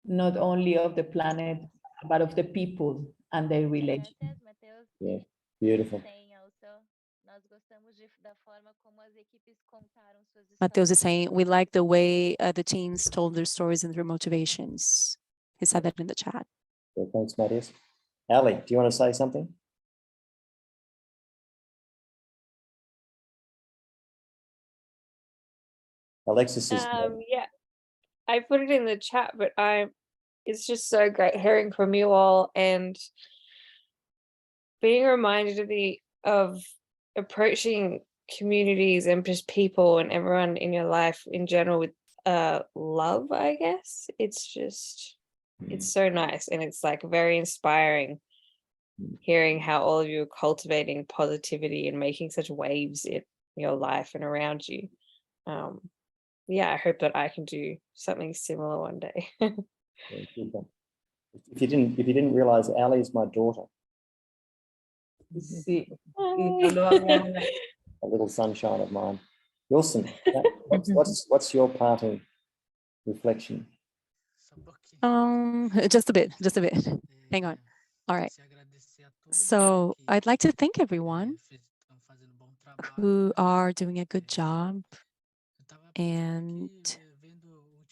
not only of the planet, but of the people and their relations. Yeah, beautiful. Mateus is saying, we like the way the teams told their stories and their motivations. He said that in the chat. Yeah, thanks, Mateus. Ali, do you want to say something? Alexis is yeah, I put it in the chat, but it's just so great hearing from you all and being reminded of approaching communities and just people and everyone in your life in general with love, I guess. It's just, it's so nice, and it's like very inspiring hearing how all of you are cultivating positivity and making such waves in your life and around you. Yeah, I hope that I can do something similar one day. If you didn't realize, Ali is my daughter. Sí, y no lo habíamos. A little sunshine of mine. Wilson, what's your parting reflection? Just a bit. Hang on. All right. So I'd like to thank everyone who are doing a good job. And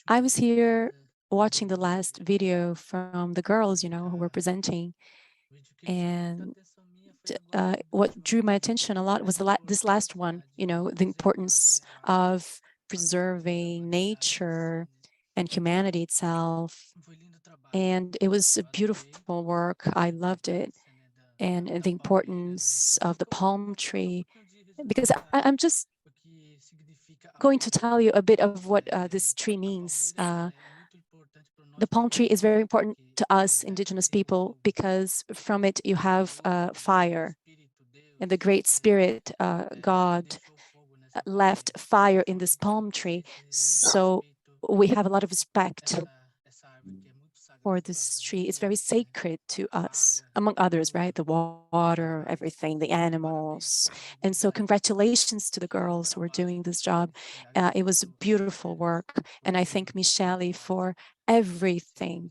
I was here watching the last video from the girls, who were presenting. And what drew my attention a lot was this last one, the importance of preserving nature and humanity itself. And it was a beautiful work. I loved it. And the importance of the palm tree, because I'm just going to tell you a bit of what this tree means. The palm tree is very important to us indigenous people because from it you have fire, and the great spirit, God, left fire in this palm tree. So we have a lot of respect for this tree. It's very sacred to us, among others, right? The water, everything, the animals. And so congratulations to the girls who are doing this job. It was beautiful work. And I thank Michelle for everything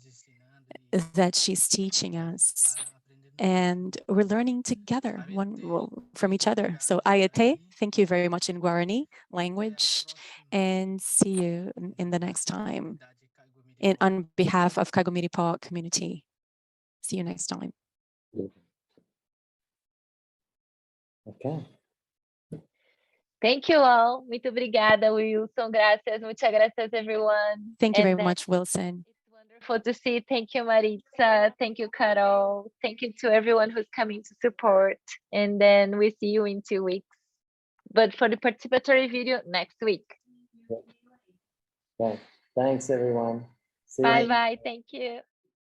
that she's teaching us. And we're learning together from each other. So Ayate, thank you very much in Guarani language, and see you in the next time. And on behalf of Kagomiripa community, see you next time. Okay. Thank you all. Muito obrigada, Wilson. Gracias. Muchas gracias, everyone. Thank you very much, Wilson. Wonderful to see. Thank you, Maritza. Thank you, Carol. Thank you to everyone who's coming to support. And then we see you in 2 weeks. But for the participatory video, next week. Okay. Thanks, everyone. See you. Bye-bye. Thank you.